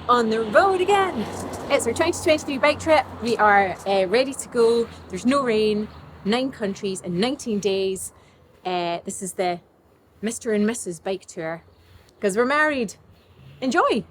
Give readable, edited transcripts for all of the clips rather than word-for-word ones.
on the road again. It's our 2023 bike trip. We are ready to go. There's no rain, 9 countries in 19 days. This is the Mr. and Mrs. bike tour because we're married. Enjoy!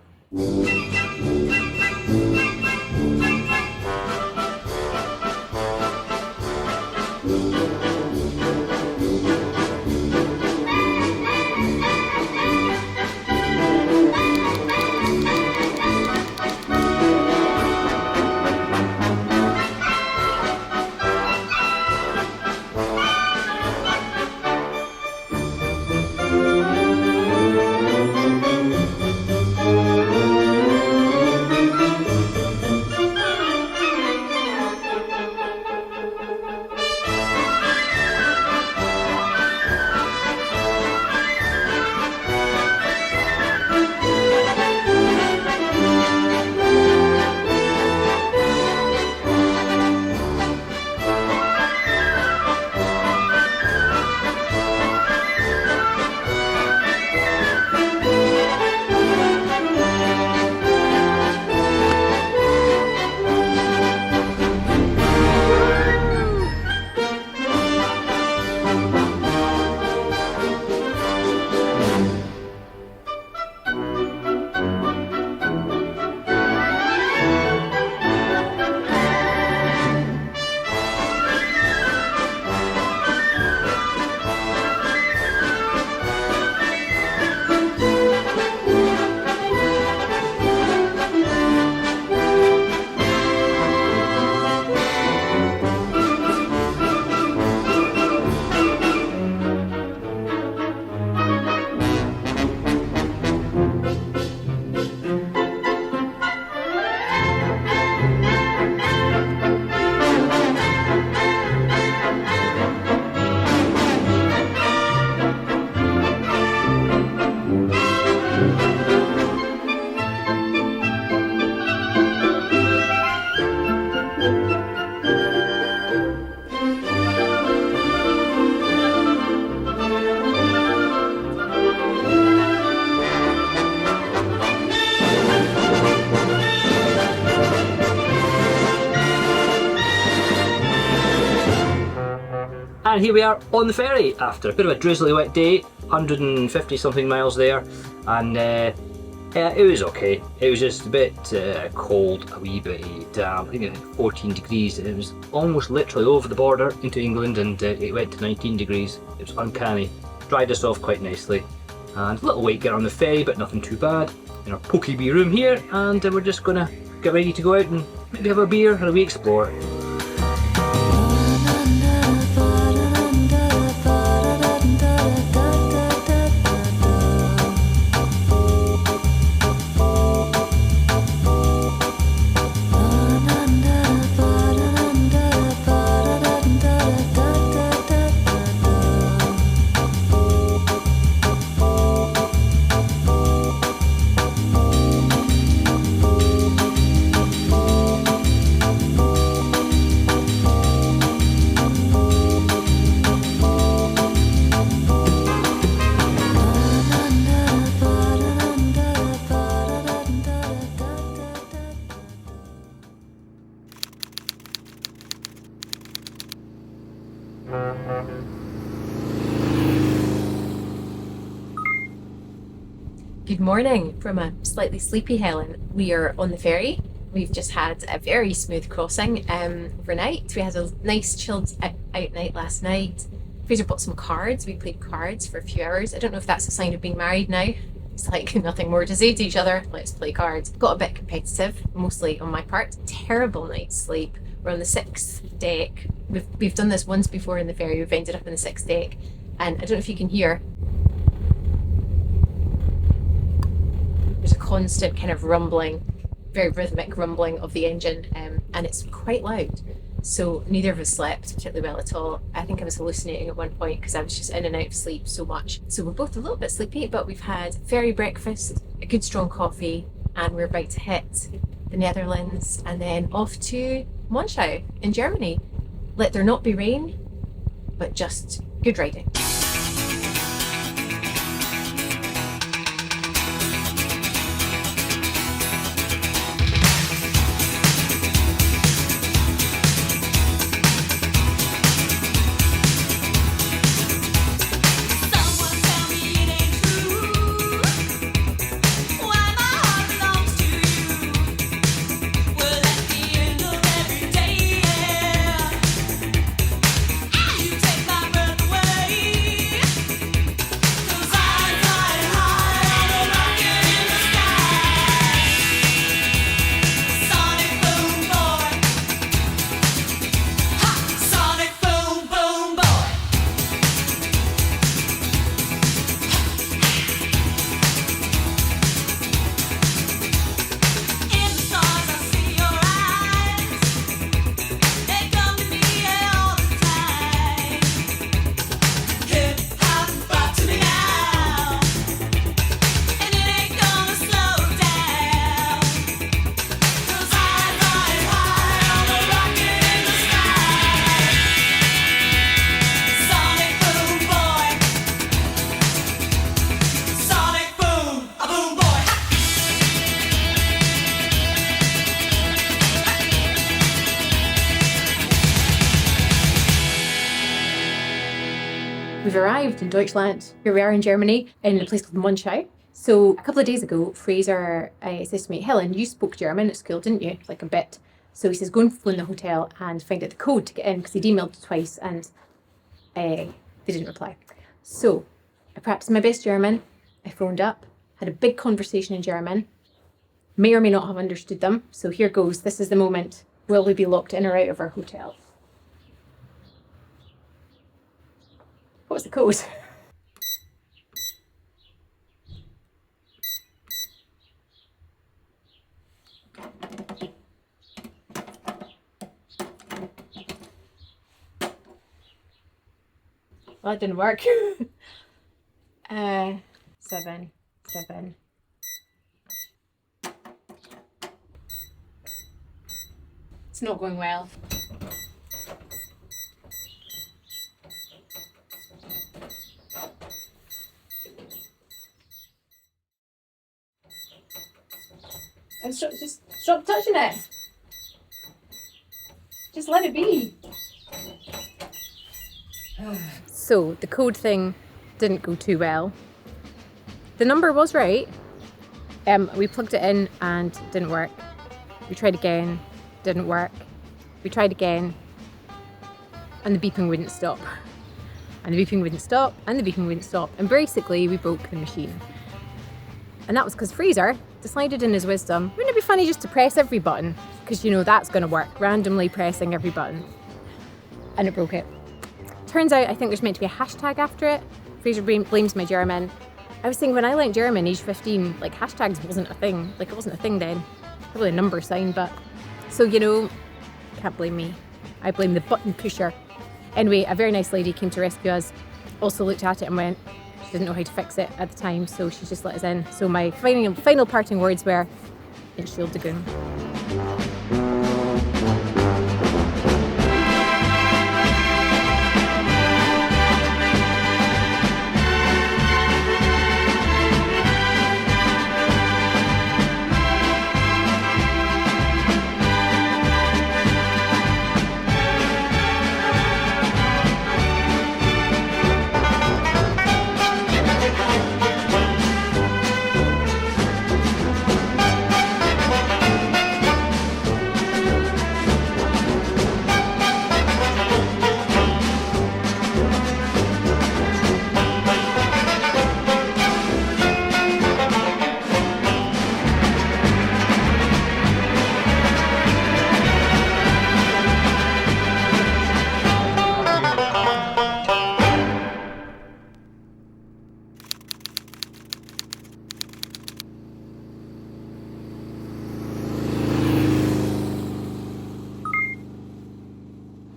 And here we are on the ferry after a bit of a drizzly wet day, 150 something miles there, and yeah, it was okay. It was just a bit cold, a wee bit damp. I think it had 14 degrees. It was almost literally over the border into England, and it went to 19 degrees. It was uncanny. Dried us off quite nicely, and a little wait get on the ferry, but nothing too bad. In our pokey wee room here, and we're just gonna get ready to go out and maybe have a beer and we explore. Good morning from a slightly sleepy Helen. We are on the ferry. We've just had a very smooth crossing overnight. We had a nice chilled out night last night. Fraser bought some cards. We played cards for a few hours. I don't know if that's a sign of being married now. It's like nothing more to say to each other. Let's play cards. Got a bit competitive, mostly on my part. Terrible night's sleep. We're on the 6th deck. We've done this once before in the ferry. We've ended up in the 6th deck. And I don't know if you can hear. There's a constant kind of rumbling, very rhythmic rumbling of the engine, and it's quite loud. So neither of us slept particularly well at all. I think I was hallucinating at one point because I was just in and out of sleep so much. So we're both a little bit sleepy, but we've had ferry breakfast, a good strong coffee, and we're about to hit the Netherlands and then off to Monschau in Germany. Let there not be rain, but just good riding. we've arrived in Deutschland. Here we are in Germany, in a place called Monschau. So a couple of days ago, Fraser says to me, Helen, you spoke German at school, didn't you? Like a bit. So he says, go and phone the hotel and find out the code to get in, because he'd emailed twice and they didn't reply. So I practiced my best German. I phoned up, had a big conversation in German, may or may not have understood them. So here goes. This is the moment. Will we be locked in or out of our hotel? What's the code? Well, that didn't work. 7. It's not going well. Just stop touching it. Just let it be. So the code thing didn't go too well. The number was right. We plugged it in and it didn't work. We tried again, didn't work. We tried again and the beeping wouldn't stop. And the beeping wouldn't stop and the beeping wouldn't stop. And basically we broke the machine. And that was because Fraser decided in his wisdom, wouldn't it be funny just to press every button? Because you know that's going to work, randomly pressing every button. And it broke it. Turns out I think there's meant to be a hashtag after it. Fraser blames my German. I was saying when I learned German, age 15, like hashtags wasn't a thing. Like it wasn't a thing then. Probably a number sign, but... So, you know, can't blame me. I blame the button pusher. Anyway, a very nice lady came to rescue us, also looked at it and went, she didn't know how to fix it at the time, so she just let us in. So my final parting words were, Entschuldigung.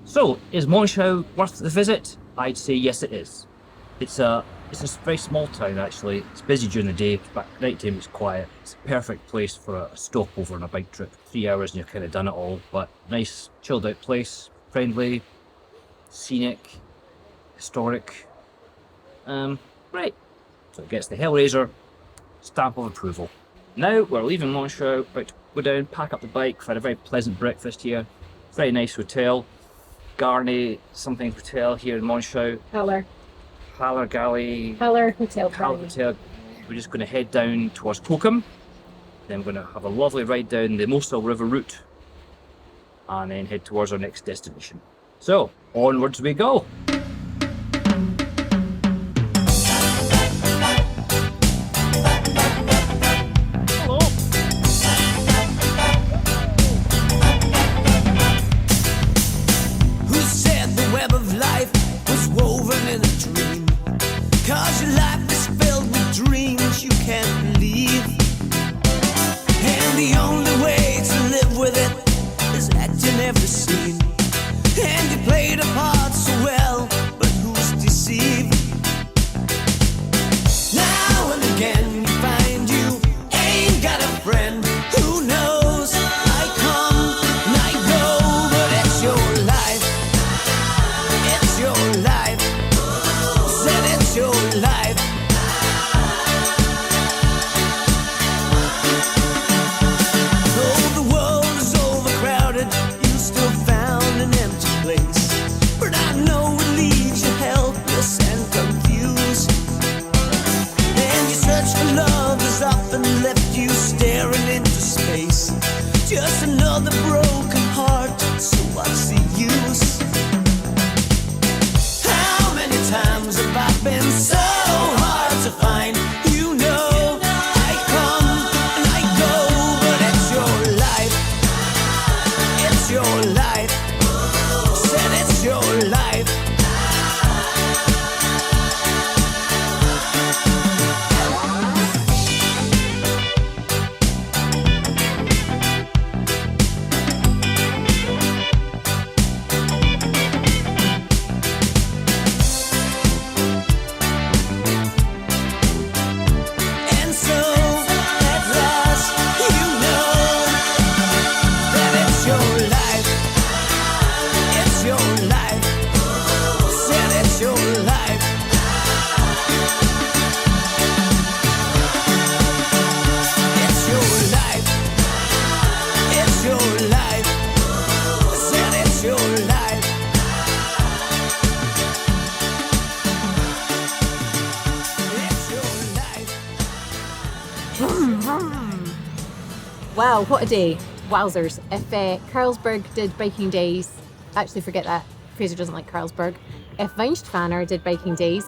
So, is Monschau worth the visit? I'd say yes it is. It's a very small town actually. It's busy during the day, but at night time it's quiet. It's a perfect place for a stopover on a bike trip. 3 hours and you've kind of done it all, but nice chilled out place, friendly, scenic, historic. Right, so it gets the Hellraiser stamp of approval. Now we're leaving Monschau, about to go down, pack up the bike. We've had a very pleasant breakfast here, very nice hotel. Gardena something hotel here in Monschau. Haller Galley. Haller Hotel. Haller Hotel. We're just going to head down towards Kokum. Then we're going to have a lovely ride down the Mosel River route. And then head towards our next destination. So, onwards we go. But I know it leaves you helpless and confused. just another broken heart, so what's the use? How many times have I been so hard to find? You know, I come and I go, but it's your life. It's your life. Said it's your life. Wow, what a day. Wowzers. If Carlsberg did biking days, actually forget that, Fraser doesn't like Carlsberg. If Weinstfaner did biking days,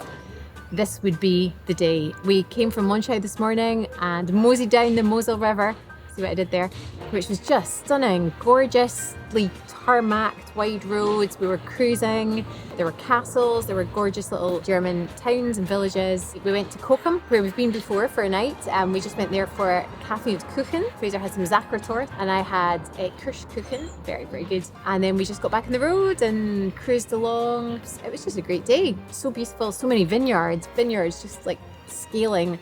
this would be the day. We came from Monschau this morning and moseyed down the Mosel River, see what I did there, which was just stunning, gorgeously tarmacked, wide roads. We were cruising, there were castles, there were gorgeous little German towns and villages. We went to Cochem, where we've been before for a night, and we just went there for a cafe with Kuchen. Fraser had some Sachertorte and I had a Kirschkuchen, very, very good. And then we just got back on the road and cruised along. It was just a great day, so beautiful, so many vineyards just like scaling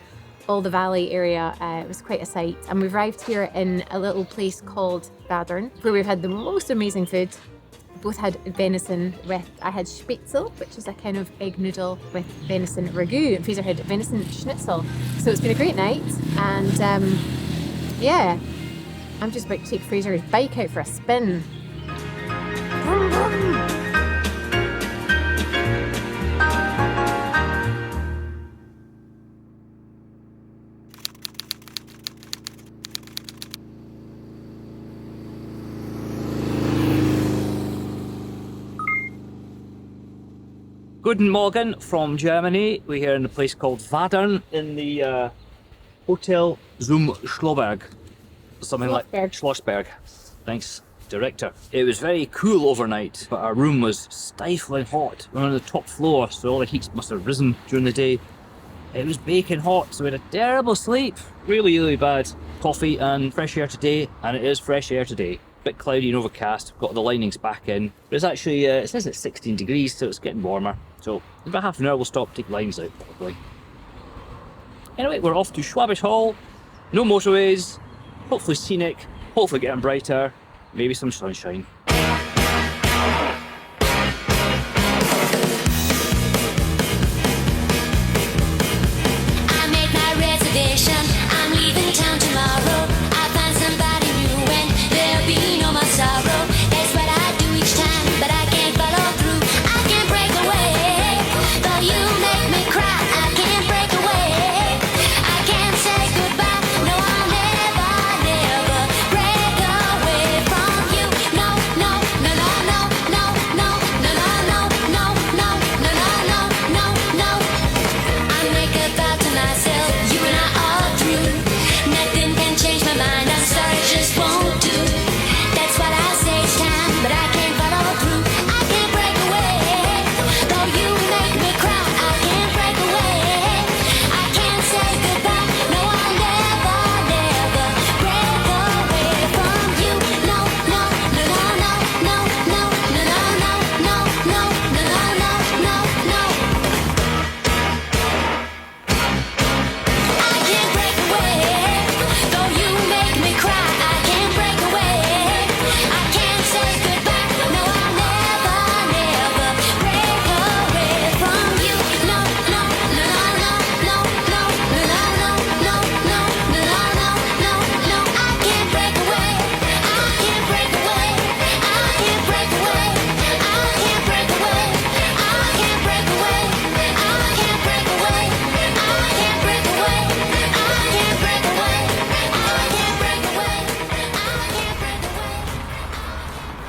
all the valley area. It was quite a sight. And we've arrived here in a little place called Gardena, where we've had the most amazing food. We both had venison I had Spätzle, which is a kind of egg noodle with venison ragu, and Fraser had venison schnitzel. So it's been a great night, and yeah, I'm just about to take Fraser's bike out for a spin. Vroom, vroom. Guten Morgen from Germany. We're here in a place called Wadern in the Hotel zum Schloberg. Something like Schlossberg. Thanks, director. It was very cool overnight, but our room was stifling hot. We were on the top floor, so all the heat must have risen during the day. It was baking hot, so we had a terrible sleep. Really, really bad. Coffee and fresh air today, and it is fresh air today. Bit cloudy and overcast, got the linings back in. But it's actually, it says it's 16 degrees, so it's getting warmer. So in about half an hour we'll stop, take lines out probably. Anyway, we're off to Schwabish Hall. No motorways, hopefully scenic, hopefully getting brighter, maybe some sunshine. I made my reservation, I'm leaving town tomorrow. I'll find somebody new and there'll be no more sorrow. It's what I do each time, but I can't follow through. I can't break away, though you make me cry. I can't break away, I can't say goodbye. No, I'll never, never break away from you. No,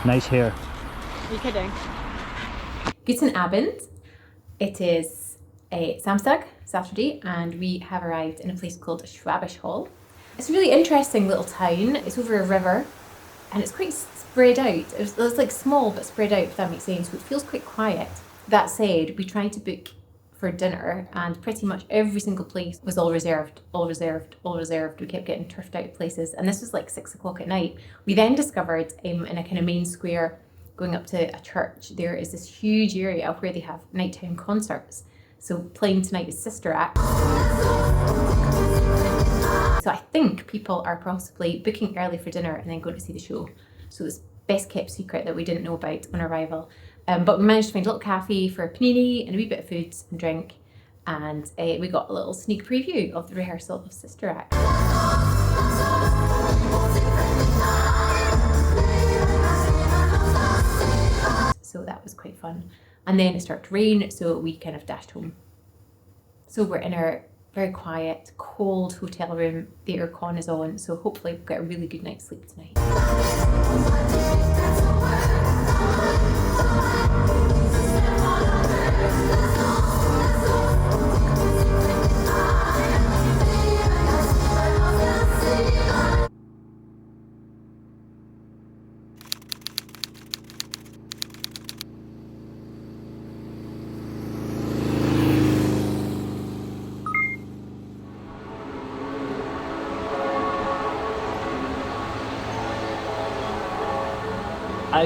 Nice hair. Are you kidding? Guten Abend. It is a Samstag, Saturday, and we have arrived in a place called Schwabish Hall. It's a really interesting little town. It's over a river and it's quite spread out. It's like small but spread out, if that makes sense, so it feels quite quiet. That said, we tried to book for dinner and pretty much every single place was all reserved. We kept getting turfed out of places, and this was like 6 o'clock at night. We then discovered in a kind of main square going up to a church, there is this huge area where they have nighttime concerts. So playing tonight is Sister Act. So I think people are possibly booking early for dinner and then going to see the show. So it's best kept secret that we didn't know about on arrival. But we managed to find a little cafe for a panini and a wee bit of food and drink. And we got a little sneak preview of the rehearsal of Sister Act. So that was quite fun. And then it started to rain, so we kind of dashed home. So we're in our very quiet, cold hotel room. The aircon is on, so hopefully we'll get a really good night's sleep tonight.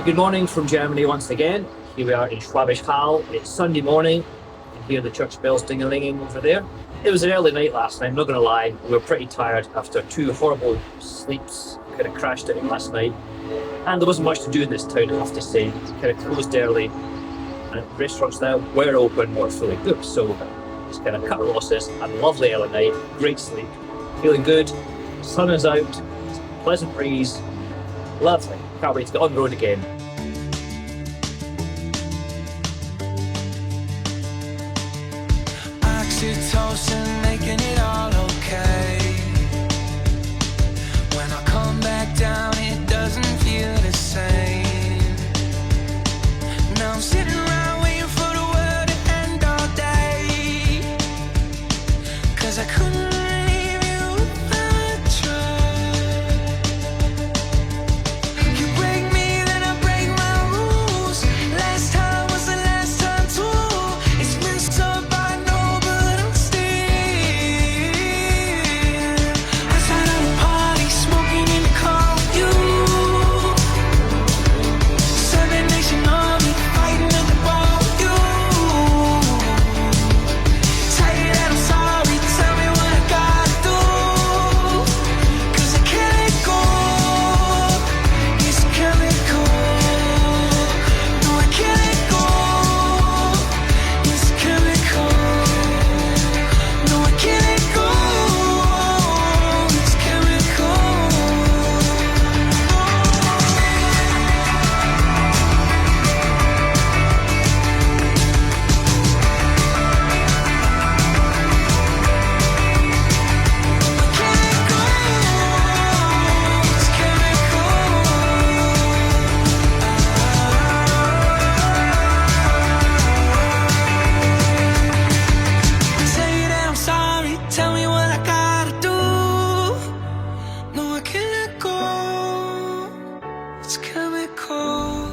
Good morning from Germany once again. Here we are in Schwabish Hall. It's Sunday morning. You can hear the church bells ding-a-linging over there. It was an early night last night, I'm not going to lie. We were pretty tired after 2 horrible sleeps. Kind of crashed out last night. And there wasn't much to do in this town, I have to say. It kind of closed early. And restaurants that were open were fully booked. So just kind of cut losses. Had a lovely early night, great sleep. Feeling good. Sun is out. Pleasant breeze. Lovely. Can't wait to get on the road again. Oxytocin making it all okay. When I come back down, it doesn't feel the same. Now I'm sitting around waiting for the world to end all day. 'Cause I couldn't leave you if I tried. You break me, then I break my rules. Last time was the last time too. It's messed up, I know, but I'm still outside of the party, smoking in the car with you. 7 Nation Army, fighting at the bar with you. Tell you that I'm sorry, tell me what I gotta do. 'Cause I can't let go. It's chemical. No, I can't let go. It's chemical. No, I can't let go. It's chemical. Tell you that I'm sorry, tell me what I gotta do. No, I can't let go. It's chemical.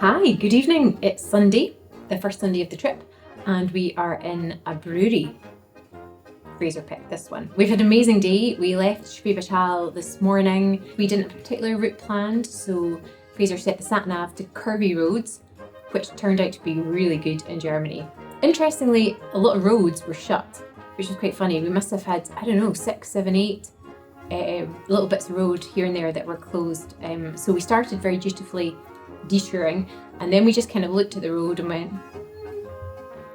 Hi, good evening. It's Sunday, the first Sunday of the trip, and we are in a brewery. Fraser picked this one. We've had an amazing day. We left Schwabish Hall this morning. We didn't have a particular route planned, so Fraser set the sat nav to curvy roads, which turned out to be really good in Germany. Interestingly, a lot of roads were shut, which was quite funny. We must have had, I don't know, 6, 7, 8 little bits of road here and there that were closed. So we started very dutifully detouring, and then we just kind of looked at the road and went,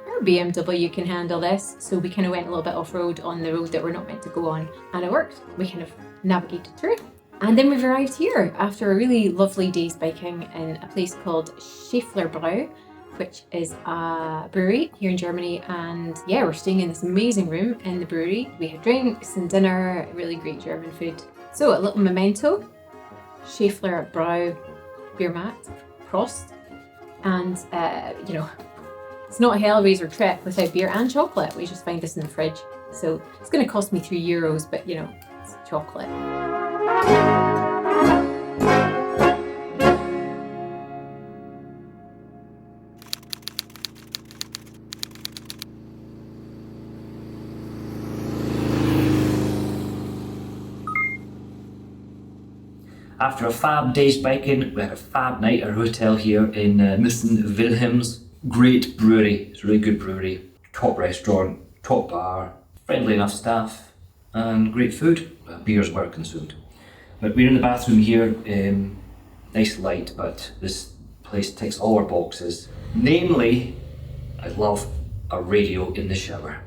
our BMW can handle this. So we kind of went a little bit off-road on the road that we're not meant to go on, and it worked. We kind of navigated through. And then we've arrived here after a really lovely day's biking in a place called Schäflerbräu, which is a brewery here in Germany. And yeah, we're staying in this amazing room in the brewery. We had drinks and dinner, really great German food. So a little memento, Schäflerbräu beer mat, Prost. And you know, it's not a Hellraiser trip without beer and chocolate. We just find this in the fridge. So it's going to cost me €3, but you know, it's chocolate. After a fab day's biking, we had a fab night at our hotel here in Missen Wilhelms. Great brewery, it's a really good brewery. Top restaurant, top bar, friendly enough staff, and great food. Beers were consumed. But we're in the bathroom here, nice light, but this place ticks all our boxes. Namely, I love a radio in the shower.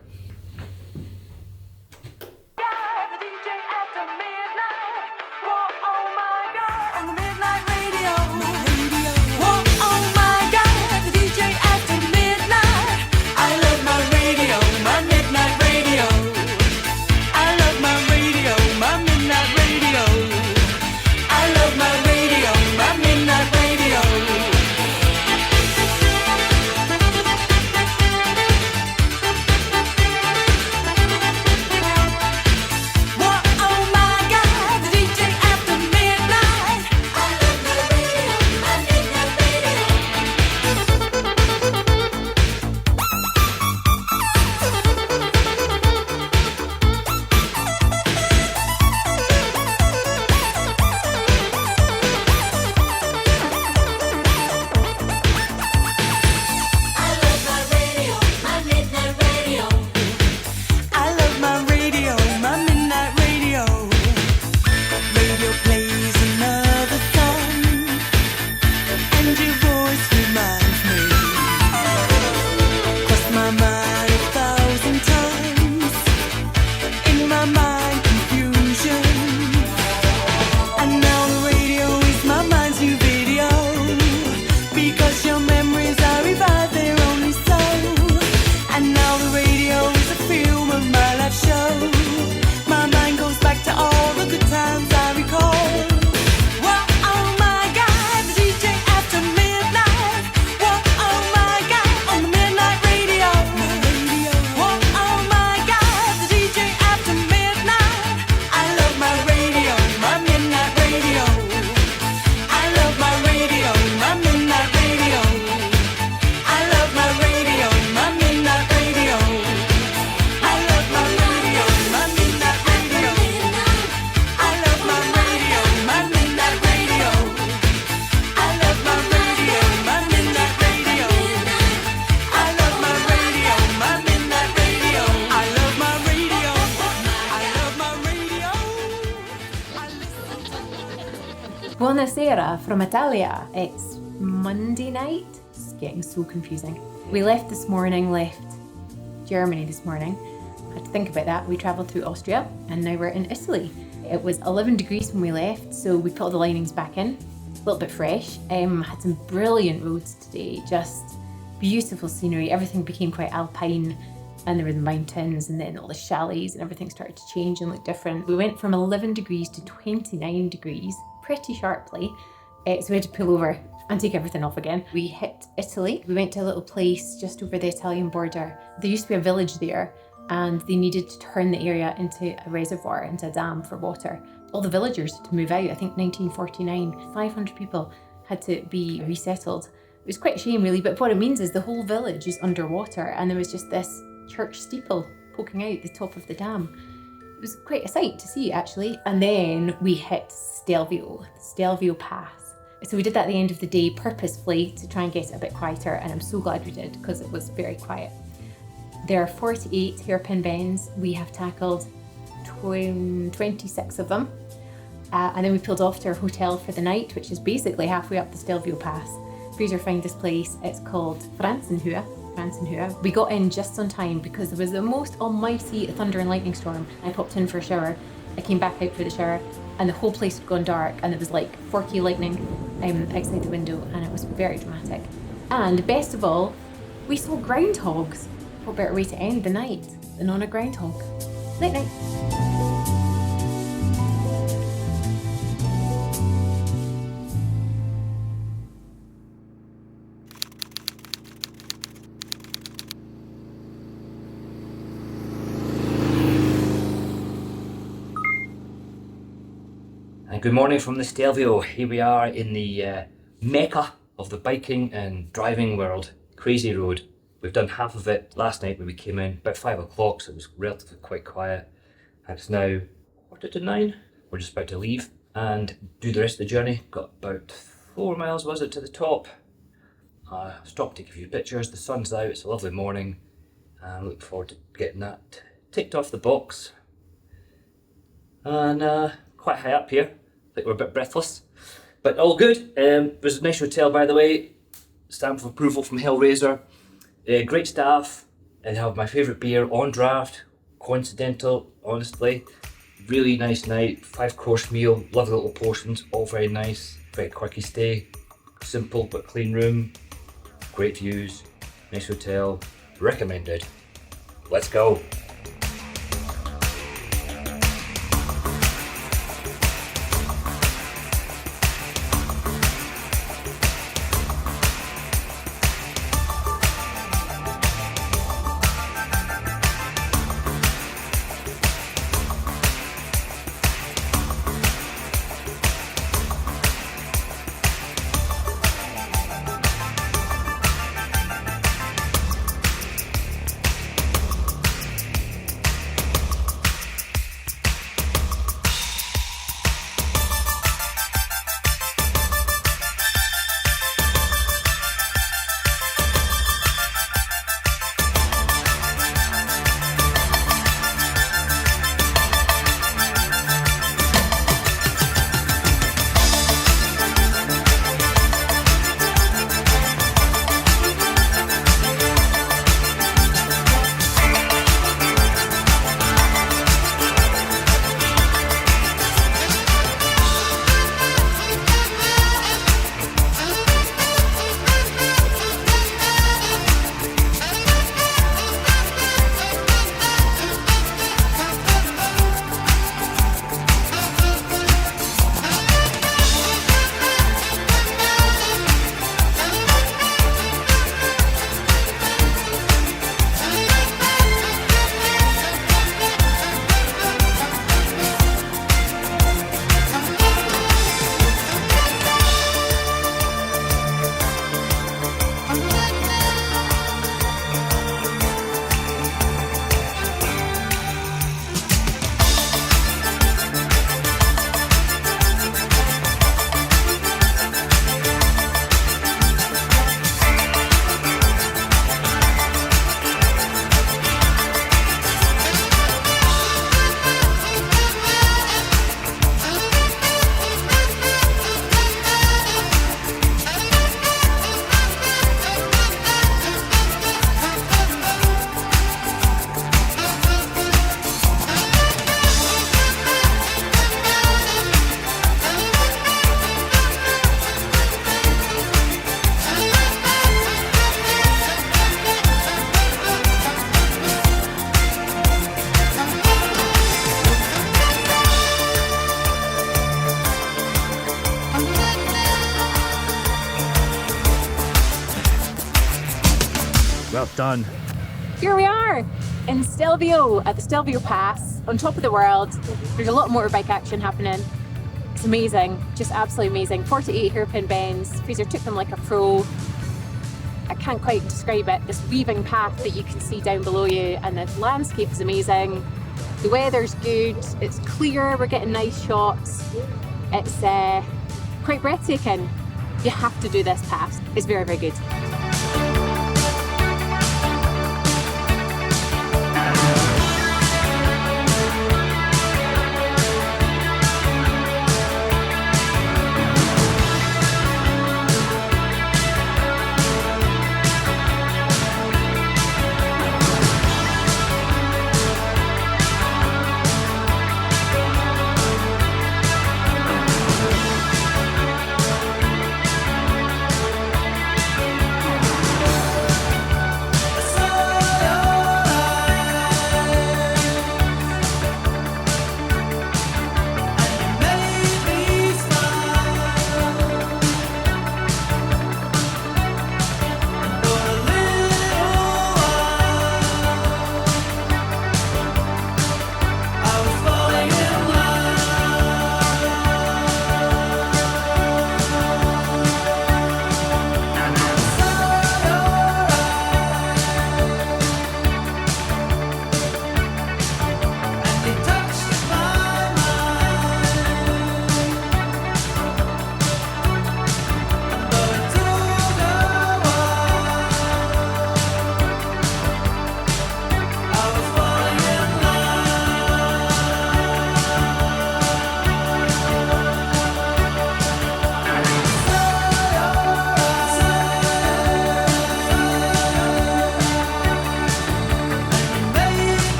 Buonasera from Italia. It's Monday night. It's getting so confusing. We left Germany this morning. I had to think about that. We travelled through Austria and now we're in Italy. It was 11 degrees when we left, so we put all the linings back in. A little bit fresh. Had some brilliant roads today, just beautiful scenery. Everything became quite alpine, and there were the mountains and then all the chalets and everything started to change and look different. We went from 11 degrees to 29 degrees pretty sharply, so we had to pull over and take everything off again. We hit Italy. We went to a little place just over the Italian border. There used to be a village there and they needed to turn the area into a reservoir, into a dam for water. All the villagers had to move out. I think 1949, 500 people had to be resettled. It was quite a shame really, but what it means is the whole village is underwater and there was just this church steeple poking out the top of the dam. It was quite a sight to see actually. And then we hit Stelvio, the Stelvio Pass. So we did that at the end of the day purposefully to try and get it a bit quieter, and I'm so glad we did because it was very quiet. There are 48 hairpin bends. We have tackled 26 of them. And then we pulled off to our hotel for the night, which is basically halfway up the Stelvio Pass. Fraser found this place. It's called Fransenhöhe. We got in just on time because there was the most almighty thunder and lightning storm. I popped in for a shower. I came back out for the shower and the whole place had gone dark and there was like 4K lightning outside the window and it was very dramatic. And best of all, we saw groundhogs. What better way to end the night than on a groundhog? Night night. And good morning from the Stelvio. Here we are in the mecca of the biking and driving world, Crazy Road. We've done half of it last night when we came in, about 5 o'clock, so it was relatively quite quiet. And it's now 8:45. We're just about to leave and do the rest of the journey. Got about 4 miles, was it, to the top. Stopped to take a few pictures. The sun's out, it's a lovely morning. I'm looking forward to getting that ticked off the box. And quite high up here. I think we're a bit breathless, but all good. There's a nice hotel, by the way. Stamp of approval from Hellraiser. Great staff, and have my favourite beer on draft. Coincidental, honestly. Really nice night. 5-course meal, lovely little portions, all very nice. Very quirky stay. Simple but clean room. Great views. Nice hotel. Recommended. Let's go. Well done. Here we are in Stelvio at the Stelvio Pass, on top of the world. There's a lot of motorbike action happening. It's amazing, just absolutely amazing. 48 hairpin bends. Fraser took them like a pro. I can't quite describe it. This weaving path that you can see down below you, and the landscape is amazing. The weather's good, it's clear, we're getting nice shots. It's quite breathtaking. You have to do this pass. It's very, very good.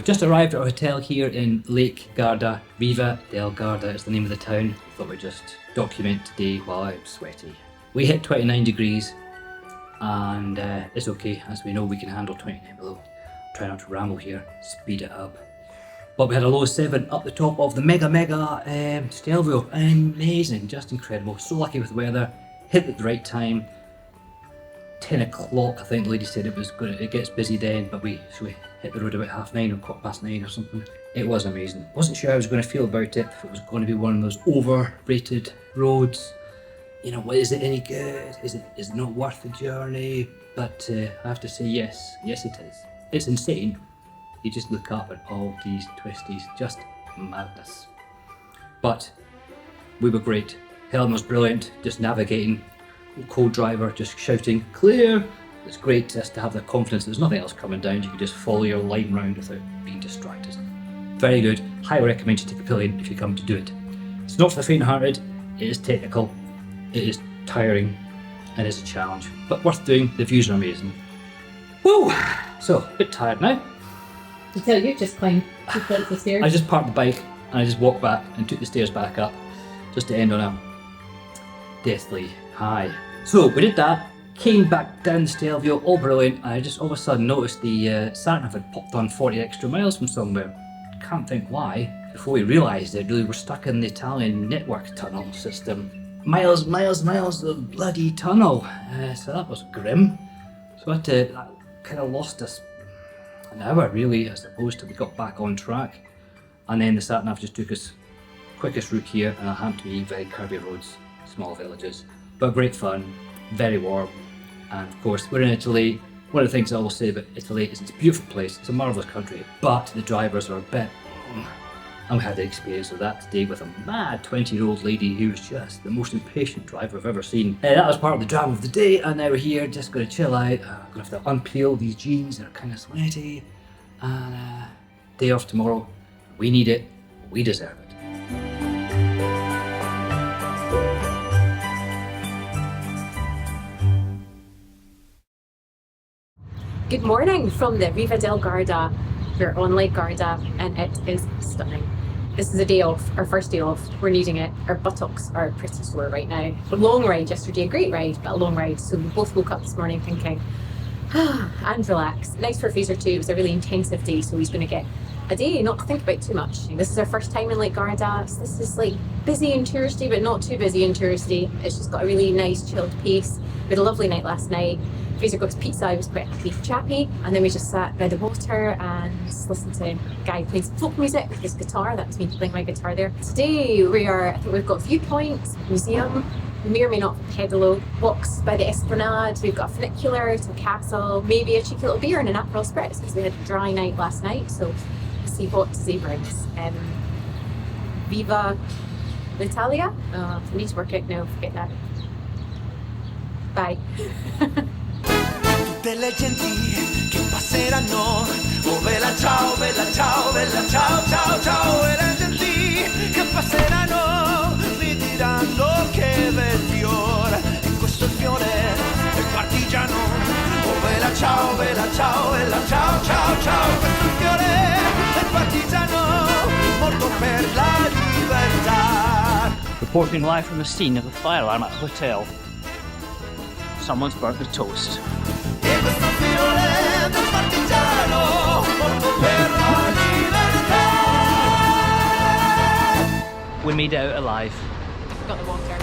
just arrived at our hotel here in Lake Garda. Riva Del Garda is the name of the town. Thought we'd just document today while I'm sweaty. We hit 29 degrees and it's okay, as we know we can handle 29 below. Try not to ramble here, speed it up. But we had a low 7 up the top of the mega Stelvio. Amazing, just incredible. So lucky with the weather, hit at the right time. 10 o'clock, I think the lady said it gets busy then, but we hit the road about 9:30 or 9:15 or something. It was amazing. Wasn't sure how I was going to feel about it, if it was going to be one of those overrated roads. You know, is it any good? Is it not worth the journey? But I have to say yes it is. It's insane. You just look up at all these twisties, just madness. But we were great. Helen was brilliant, just navigating. Co-driver just shouting clear. It's great just to have the confidence there's nothing else coming down. You can just follow your line round without being distracted. Very good. Highly recommend you take a Pilsen if you come to do it. It's not for the faint-hearted. It is technical. It is tiring, and it's a challenge, but worth doing. The views are amazing. Woo! So a bit tired now. You tell you just climbed 2 flights of stairs. I just parked the bike and I just walked back and took the stairs back up, just to end on a deathly high. So we did that, came back down Stelvio, all brilliant, and I just all of a sudden noticed the sat-nav had popped on 40 extra miles from somewhere. Can't think why. Before we realised it, really, we're stuck in the Italian network tunnel system. Miles of bloody tunnel. So that was grim. So that kind of lost us an hour really, I suppose, till we got back on track. And then the sat-nav just took us quickest route here, and it happened to be very curvy roads, small villages. But great fun, very warm, and of course we're in Italy. One of the things I will say about Italy is it's a beautiful place, it's a marvellous country, but the drivers are a bit... And we had the experience of that today with a mad 20-year-old lady who was just the most impatient driver I've ever seen. That was part of the drama of the day, and now we're here, just going to chill out. I'm going to have to unpeel these jeans, they're kind of sweaty, and day off tomorrow. We need it, we deserve it. Good morning from the Riva Del Garda. We're on Lake Garda and it is stunning. This is a day off, our first day off. We're needing it. Our buttocks are pretty sore right now. A long ride yesterday, a great ride, but a long ride. So we both woke up this morning thinking, and relax. Nice for Fraser too. It was a really intensive day, so he's going to get a day not to think about too much. This is our first time in Lake Garda. So this is like busy and touristy, but not too busy and touristy. It's just got a really nice chilled pace. We had a lovely night last night. Fraser got his pizza, he was quite happy chappy, and then we just sat by the water and listened to a guy playing some folk music with his guitar. That's me playing my guitar there. Today I think we've got viewpoints, museum, we may or may not pedalo, walks by the Esplanade, we've got a funicular to a castle, maybe a cheeky little beer and an Aperol Spritz because we had a dry night last night, so we'll see what today brings. Viva l'Italia? I need to work out now, forget that. Bye. Tutte le genti che passeranno, oh bella ciao, bella ciao, bella ciao, ciao, ciao. E le genti che passeranno mi diranno che bel fiore, e questo è il fiore del partigiano. Oh bella ciao, bella ciao, bella ciao, ciao, ciao. Questo è il fiore del partigiano, morto per la libertà. Reporting live from the scene of the fire alarm at a hotel. Someone's burnt the toast. E questo fiore del partigiano, morto per la libertà. We made it out alive. Got the water.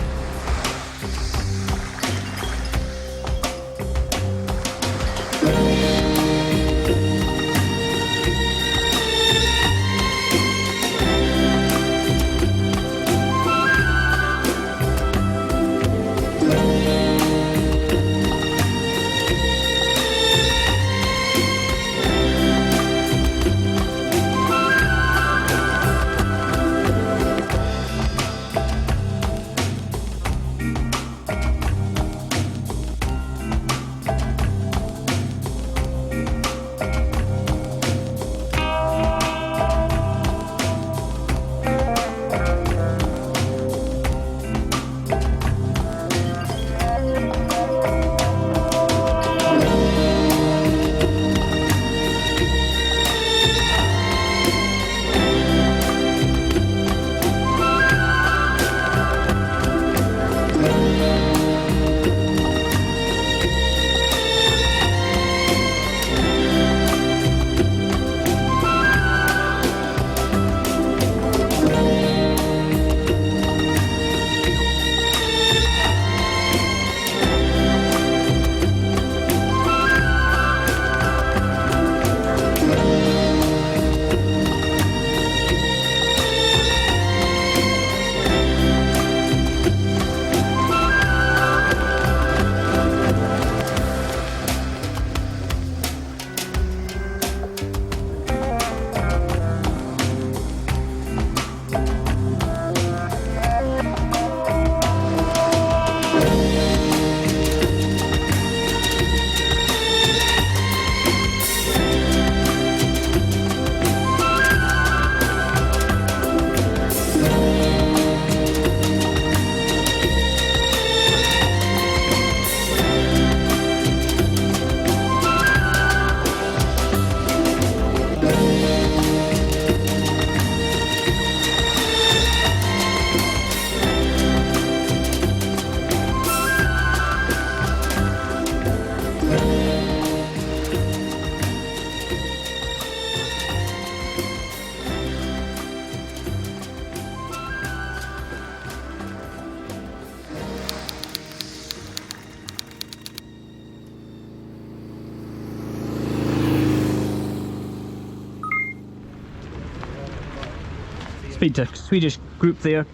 speak to a Swedish group there,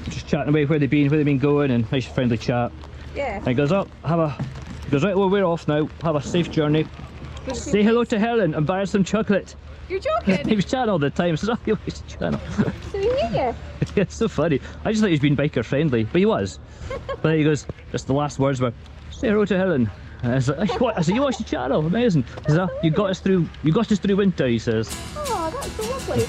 just chatting away where they've been going, and nice friendly chat. Yeah. And he goes, oh, he goes, right, well, we're off now, have a safe journey. Say hello to Helen and buy her some chocolate. You're He joking? was chatting all the time. I says, oh, he was chatting. So he knew you? Yeah, it's so funny. I just thought he was being biker friendly, but he was. But he goes, just the last words were, say hello to Helen. And I was like, what? I said, you watched the channel, amazing. He says, oh, you got us through winter, he says. Oh, that's so lovely.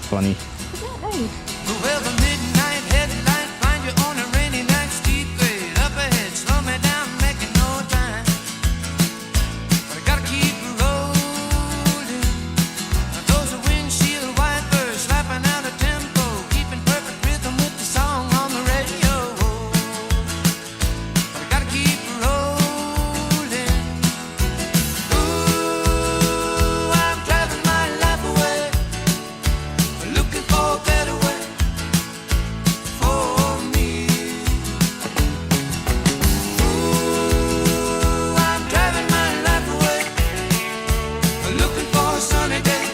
Funny. Is that nice? Well, the midnight headlight find you on a rainy night, steep grade up ahead, slow me down, making no time. But I gotta keep rolling. Those are windshield wipers slapping out a tempo, keeping perfect rhythm with the song on the radio. But I gotta keep rolling. Ooh, I'm driving my life away, looking for a better way for me. Ooh, I'm driving my life away, looking for a sunny day.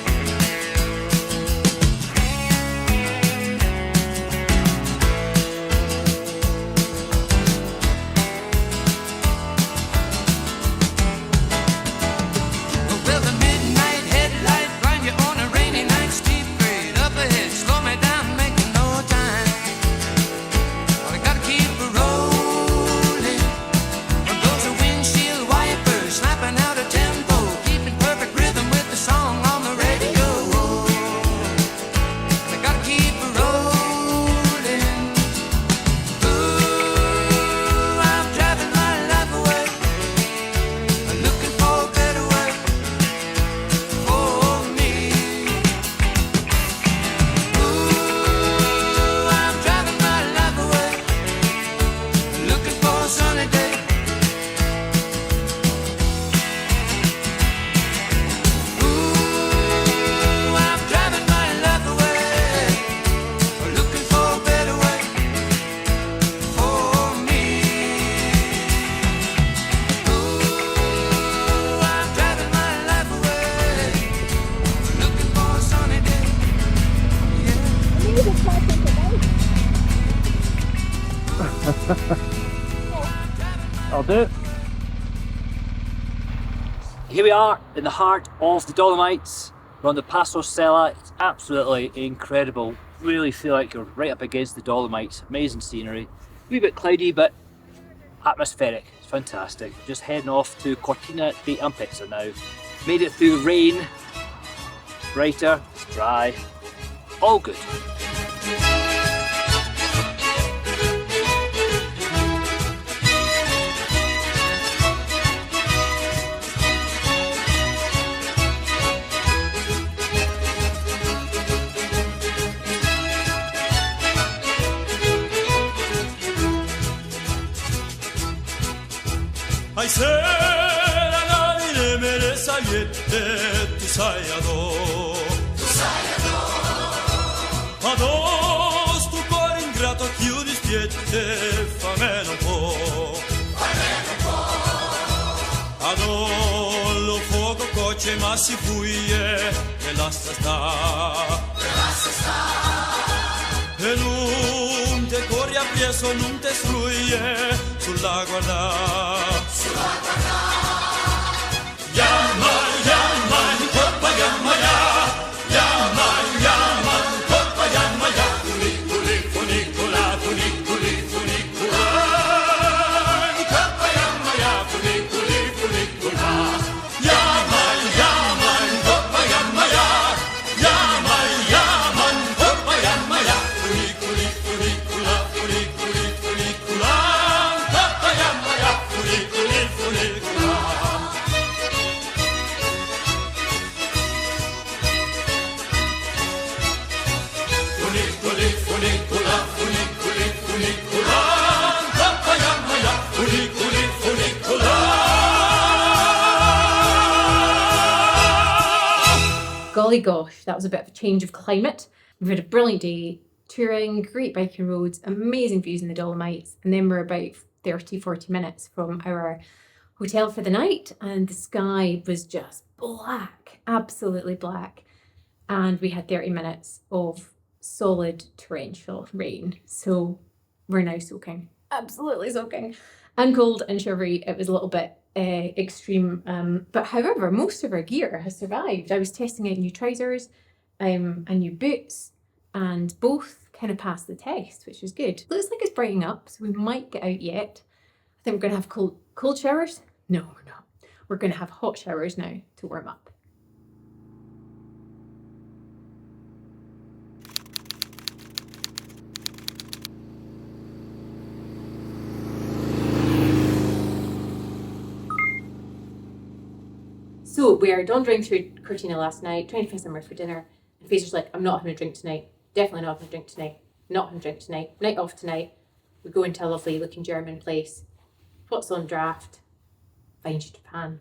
Well, the midnight headlight blind you on a rainy night, steep grade up ahead, slow me down, making no time. But I gotta keep rolling. Those are windshield wipers slapping out a tempo, keeping perfect rhythm with the song on the radio. I gotta keep rolling. Ooh, I'm driving my life away, looking for a better way for me. Ooh, I'm driving my life away, looking for a sunny day. Ooh, I'm driving my life away, looking for a better way for me. Ooh, I'm driving my life away, looking for a sunny day. Yeah. You just tried to take it I'll do it. Here we are in the heart of the Dolomites. We're on the Passo Sella. It's absolutely incredible. Really feel like you're right up against the Dolomites. Amazing scenery. A wee bit cloudy, but atmospheric. It's fantastic. Just heading off to Cortina D'ampezzo now. Made it through the rain. It's brighter, it's dry. All good. Ai sera navine me le sagliette, tu sai adò sto cuore ingrato chiudi spiette, fammi un po', adò lo fuoco coce ma si fuie, e la sta, e non te corri appresso, non te struie, sulla guarda. Yamma, coppa yamma yamma, coppa yamma ya, funicula, funicula, coppa yamma ya, funicula, yamma, coppa yamma ya, coppa yamma ya, funicula, coppa yamma ya, funicula. Golly gosh, that was a bit of a change of climate. We've had a brilliant day touring, great biking roads, amazing views in the Dolomites, and then we're about 30-40 minutes from our hotel for the night, and the sky was just black, absolutely black. and we had 30 minutes of solid torrential rain. So we're now soaking, absolutely soaking, and cold and shivery. It was a little bit extreme, but however, most of our gear has survived. I was testing out new trousers and new boots, and both kind of passed the test, which was good. Looks like it's brightening up, so we might get out yet. I think we're gonna have cold showers. No, we're not. We're gonna have hot showers now to warm up. So we are done drinking through Cortina last night, trying to find somewhere for dinner. And Fraser's like, I'm not having a drink tonight. Definitely not having a drink tonight. Not having a drink tonight. Night off tonight. We go into a lovely looking German place. What's on draft? Finds Japan.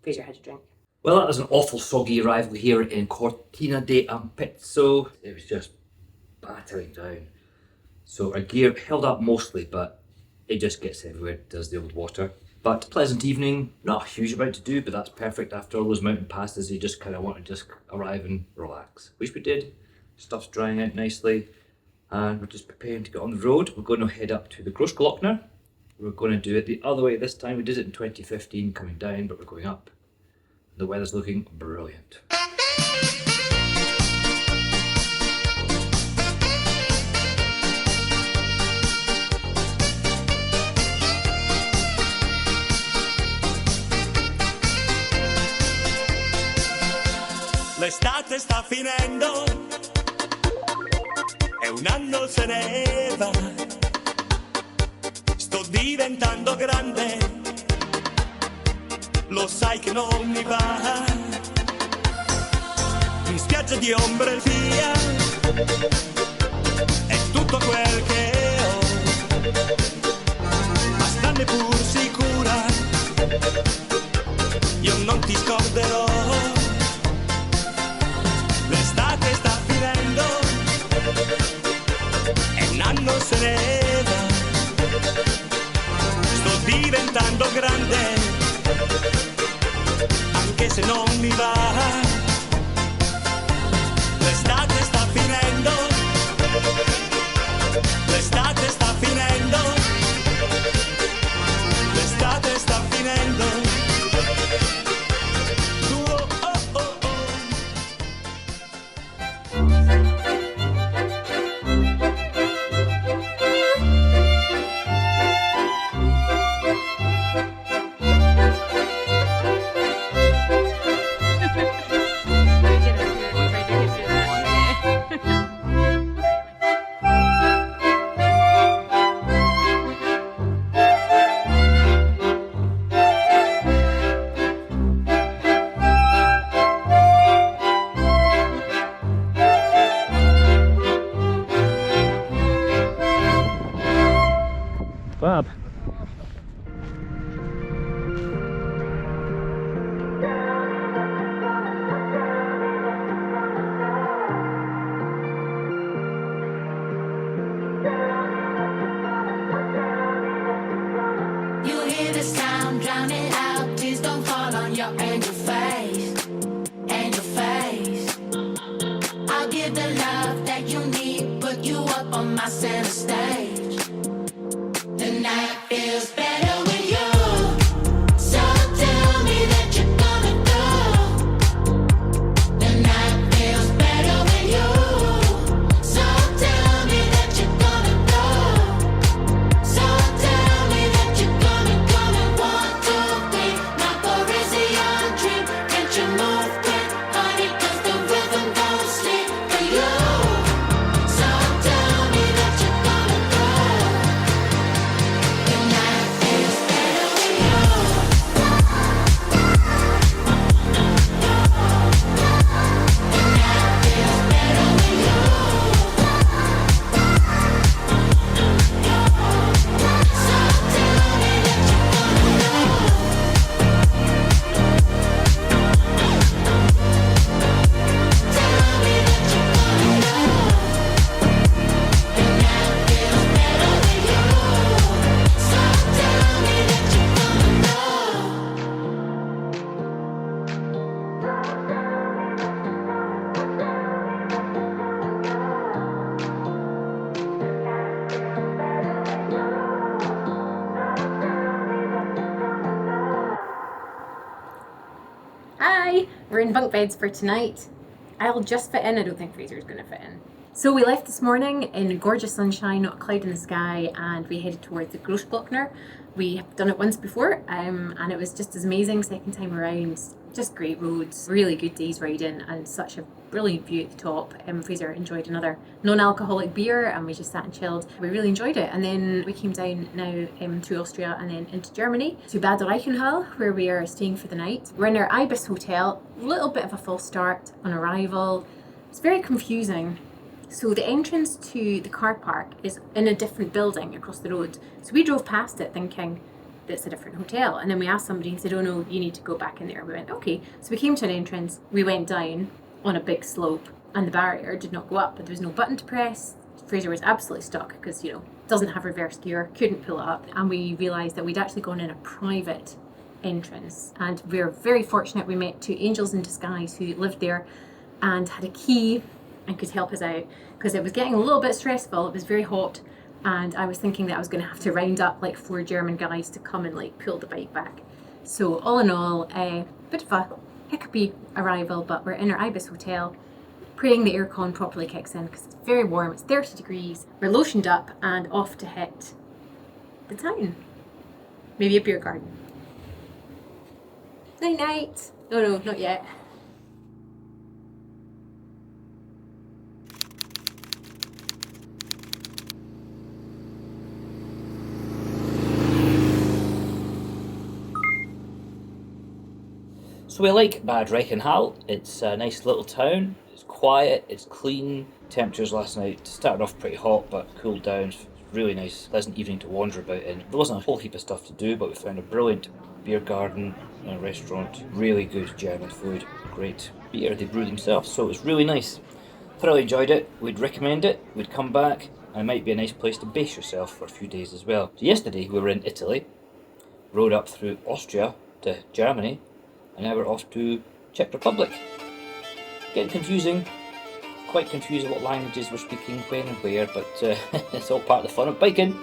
Fraser had a drink. Well, that was an awful soggy arrival here in Cortina D'ampezzo. It was just battering down. So our gear held up mostly, but it just gets everywhere, does the old water. But pleasant evening, not a huge amount to do, but that's perfect after all those mountain passes. You just kind of want to just arrive and relax, which we did. Stuff's drying out nicely, and we're just preparing to get on the road. We're going to head up to the Grossglockner. We're going to do it the other way this time. We did it in 2015 coming down, but we're going up. The weather's looking brilliant. L'estate sta finendo e un anno se ne va. Sto diventando grande, lo sai che non mi va. In spiaggia di ombresia è tutto quel che ho, ma stanne pur sicura, io non ti scorderò. L'estate sta finendo e un anno se ne va. Sto diventando grande, anche se non mi va. L'estate sta finendo, l'estate sta finendo, l'estate sta finendo. Fab. You hear the sound, drown it out. Please don't fall on your angel face, angel face. I'll give the love that you need, put you up on my center stage. The night feels better with you, so tell me that you're gonna go. The night feels better with you, so tell me that you're gonna go. So tell me that you're gonna come and 1, 2, 3. My Parisian dream, can't you move quick, honey? 'Cause the rhythm don't sleep for you. we're in bunk beds for tonight. I'll just fit in, I don't think Fraser's going to fit in. So we left this morning in gorgeous sunshine, not a cloud in the sky, and we headed towards the Grossglockner. We have done it once before, and it was just as amazing second time around. Just great roads, really good days riding, and such a brilliant view at the top. Fraser enjoyed another non-alcoholic beer, and we just sat and chilled. We really enjoyed it, and then we came down now through Austria and then into Germany to Bad Reichenhall, where we are staying for the night. We're in our Ibis hotel. A little bit of a false start on arrival. It's very confusing. So the entrance to the car park is in a different building across the road. So we drove past it thinking it's a different hotel. And then we asked somebody and said, oh no, you need to go back in there. We went, okay. So we came to an entrance, we went down on a big slope and the barrier did not go up, but there was no button to press. Fraser was absolutely stuck because, you know, doesn't have reverse gear, couldn't pull it up. And we realised that we'd actually gone in a private entrance. And we were very fortunate. We met two angels in disguise who lived there and had a key and could help us out because it was getting a little bit stressful. It was very hot and I was thinking that I was going to have to round up like 4 German guys to come and like pull the bike back. So all in all, a bit of a hiccupy arrival, but we're in our Ibis hotel, praying the aircon properly kicks in because it's very warm, it's 30 degrees. We're lotioned up and off to hit the town. Maybe a beer garden. Night night. No, not yet. So we like Bad Reichenhall. It's a nice little town. It's quiet, it's clean. Temperatures last night started off pretty hot but cooled down. Really nice, pleasant evening to wander about in. There wasn't a whole heap of stuff to do, but we found a brilliant beer garden and a restaurant. Really good German food, great beer they brew themselves, so it was really nice. Thoroughly enjoyed it, we'd recommend it, we'd come back, and it might be a nice place to base yourself for a few days as well. So yesterday we were in Italy, rode up through Austria to Germany, and now we're off to Czech Republic. Getting confusing, quite confusing what languages we're speaking, when and where, but it's all part of the fun of biking.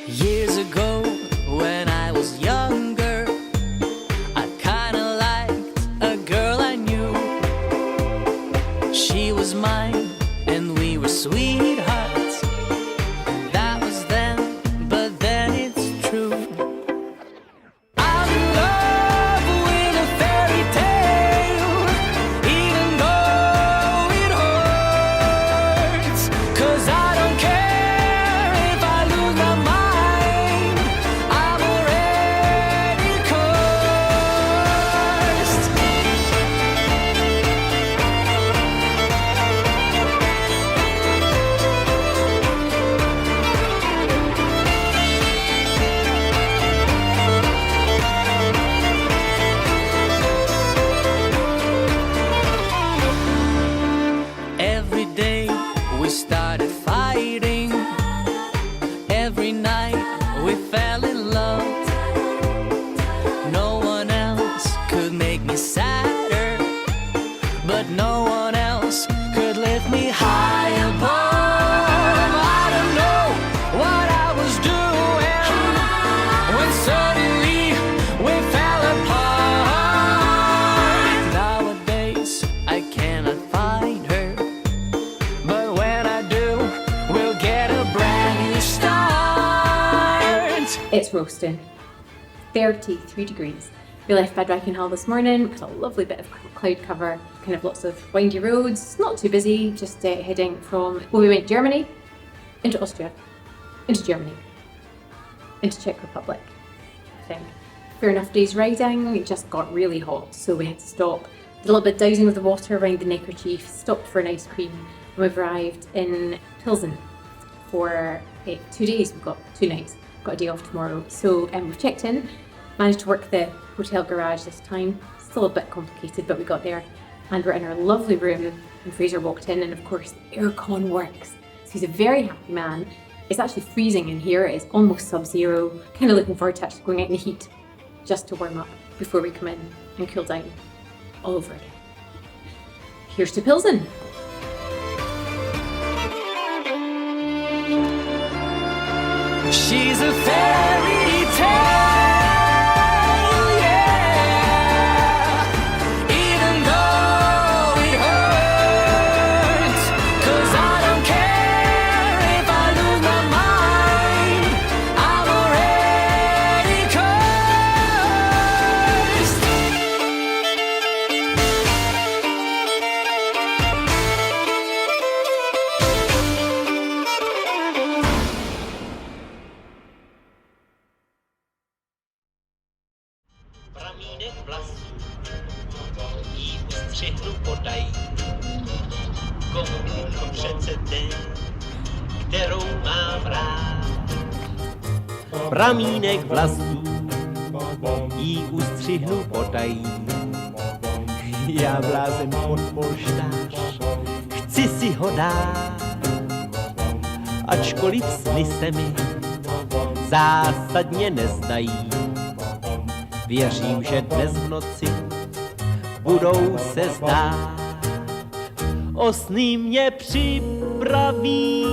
Years ago, when I was younger, I kinda liked a girl I knew. She was mine, and we were sweethearts. That was then, but then it's true. I'm in love with a fairy tale, even though it hurts. 'Cause I don't care if I lose my mind, I'm already cursed. Every day we started fighting. Every night we fell in love. No one else could make me sadder, but no one else could lift me high above. I don't know what I was doing when suddenly we fell apart. Nowadays I cannot find her, but when I do, we'll get a brand new start. It's roasting. 33 degrees. We left Bad Reichenhall this morning with a lovely bit of cloud cover, kind of lots of windy roads, not too busy, just heading from, well, we went Germany, into Austria, into Germany, into Czech Republic, I think. Fair enough day's riding, it just got really hot, so we had to stop. Did a little bit of dowsing with the water around the neckerchief, stopped for an ice cream, and we've arrived in Pilsen for 2 days. We've got 2 nights, got a day off tomorrow. So we've checked in, managed to work the hotel garage this time. Still a bit complicated, but we got there. And we're in our lovely room, and Fraser walked in, and of course the aircon works. So he's a very happy man. It's actually freezing in here, it's almost sub-zero. Kind of looking forward to actually going out in the heat, just to warm up before we come in and cool down all over again. Here's to Pilsen. She's a fairy tale, yeah. Even though it hurts, 'cause I don't care if I lose my mind. I'm already cursed. Pramínek vlasů jí ustřihnu podají. Komu přece ty, kterou mám rád. Pramínek vlasů jí ustřihnu potají. Já blázen pod polštář, chci si ho dát. Ačkoliv sny se mi zásadně nezdají. Věřím, že dnes v noci budou se zdát. O sny mě připraví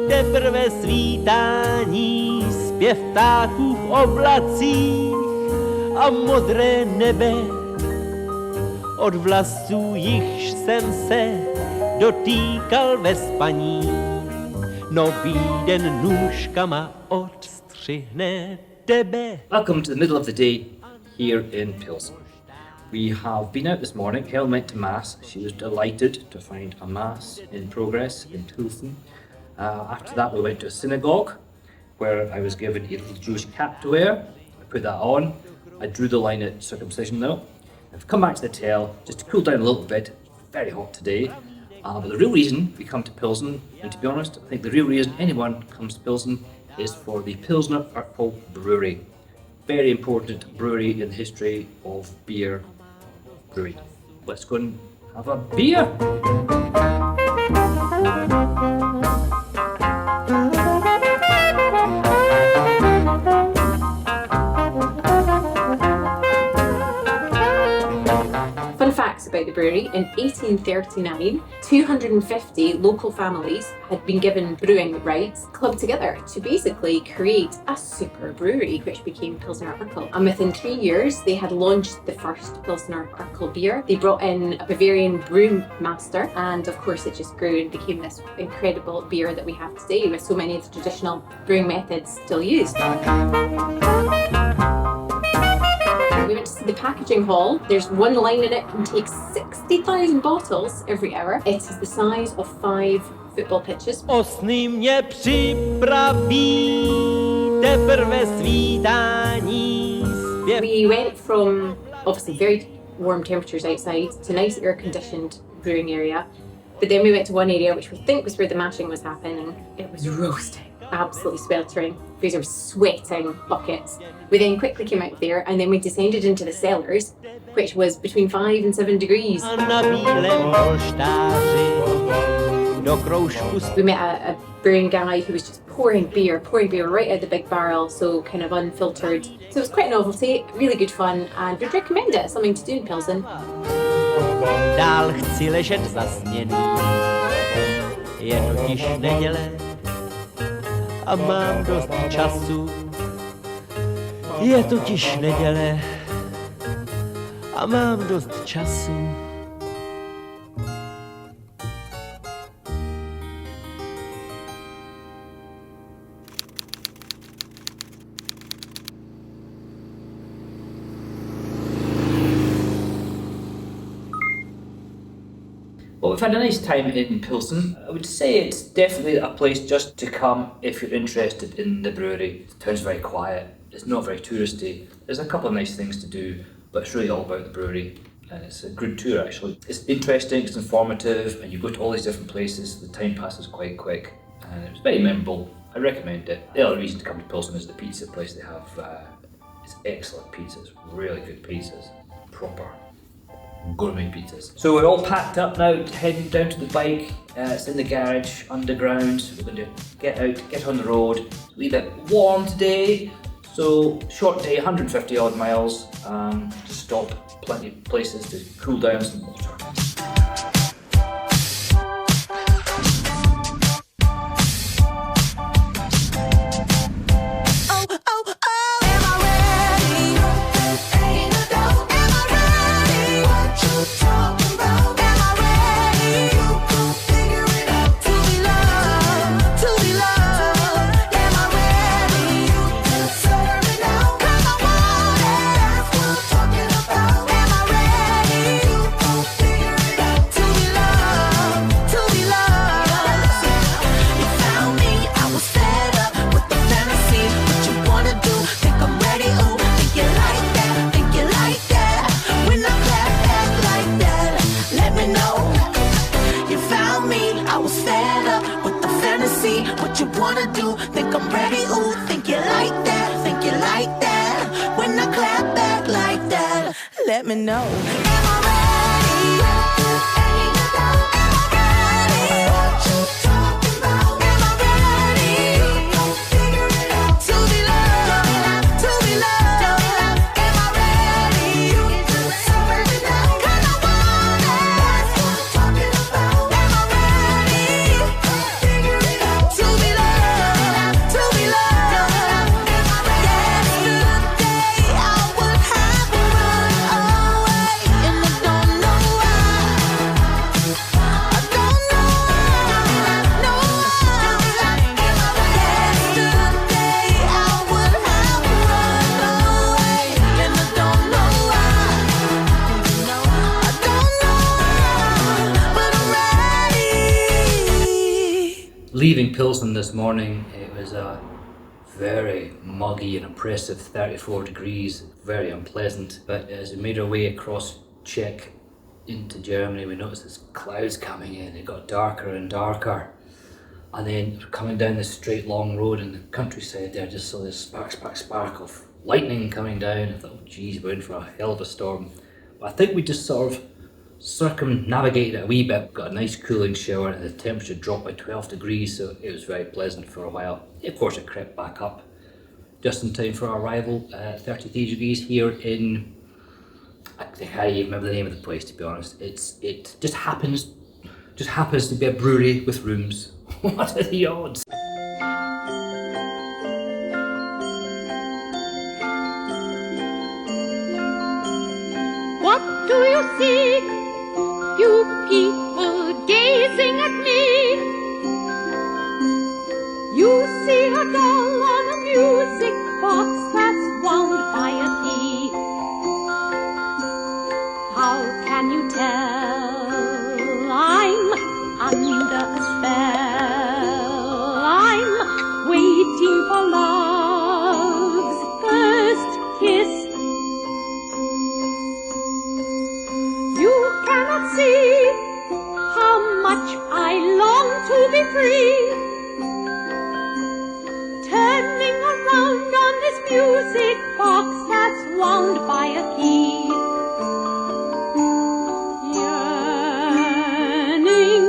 teprve svítání, zpěv ptáků v oblacích a modré nebe. Od vlasů jichž jsem se dotýkal ve spaní, nový den nůžkama odstřihne tebe. Welcome to the middle of the day here in Pilsen. We have been out this morning. Helen went to Mass. She was delighted to find a Mass in progress in Pilsen. After that we went to a synagogue where I was given a little Jewish cap to wear. I put that on. I drew the line at circumcision though. I've come back to the tail just to cool down a little bit. Very hot today. But the real reason we come to Pilsen, and to be honest, I think the real reason anyone comes to Pilsen is for the Pilsner Urquell Brewery. Very important brewery in the history of beer brewing. Let's go and have a beer. Fun facts about the brewery: in 1839, 250 local families had been given brewing rights, clubbed together to basically create a super brewery, which became Pilsner Urquell. And within 3 years, they had launched the first Pilsner Urquell beer. They brought in a Bavarian brewmaster, and of course, it just grew and became this incredible beer that we have today, with so many of the traditional brewing methods still used. We went to see the packaging hall. There's one line in it and takes 60,000 bottles every hour. It is the size of 5 football pitches. O sny mě připraví teprve svítání, zpěv. We went from obviously very warm temperatures outside to nice air-conditioned brewing area. But then we went to one area which we think was where the mashing was happening. It was roasting, absolutely sweltering. Fraser was sweating buckets. We then quickly came out there and then we descended into the cellars, which was between 5 and 7 degrees. A na bílém polštáři do kroužku We met a brewing guy who was just pouring beer right out the big barrel, so kind of unfiltered. So it was quite a novelty, really good fun, and would recommend it as something to do in Pilsen. dál chci ležet zasněný. Je totiž neděle a mám dost času. Je totiž neděle a mám dost času. Well, we've had a nice time in Pilsen. I would say it's definitely a place just to come if you're interested in the brewery. The town's very quiet, it's not very touristy. There's a couple of nice things to do, but it's really all about the brewery. And it's a good tour actually. It's interesting, it's informative, and you go to all these different places. The time passes quite quick, and it's very memorable. I recommend it. The other reason to come to Pilsen is the pizza place they have. It's excellent pizzas, really good pizzas, proper gourmet pizzas. So we're all packed up now, heading down to the bike. It's in the garage, underground. We're going to get out, get on the road. It's a wee bit warm today, so short day, 150 odd miles. Just stop, plenty of places to cool down some water. wanna do. Think I'm ready, ooh, think you like that, think you like that. When I clap back like that, let me know. Am I ready? Am I ready? What you talking about? Am I ready? Figure it out. To be loved, to be loved. Am I ready? Serve it out. 'Cause I want it. That's what I'm talking about. Am I ready? Figure it out. To be loved, to be loved. Am I ready? Yesterday I would have run away, and I don't know why. I don't know why. No, am I ready? Yesterday I would have run away, and I don't know why. I don't know why, but I'm ready. Leaving Pilsen this morning, it was a very muggy and oppressive 34 degrees, very unpleasant. But as we made our way across Czech into Germany, we noticed there's clouds coming in. It got darker and darker. And then coming down this straight long road in the countryside there, I just saw this spark of lightning coming down. I thought, oh geez, we're in for a hell of a storm. But I think we just sort of circumnavigated it a wee bit, got a nice cooling shower, and the temperature dropped by 12 degrees, so it was very pleasant for a while. Of course it crept back up just in time for our arrival, 33 degrees here in, I think I can't even remember the name of the place, to be honest. It just happens to be a brewery with rooms. What are the odds? What do you see, you people gazing at me? You see a doll on a music box that's wound by a key. How can you tell? I'm under a spell. I'm waiting for love's first kiss. You cannot see how much I long to be free. Turning around on this music box that's wound by a key. Yearning,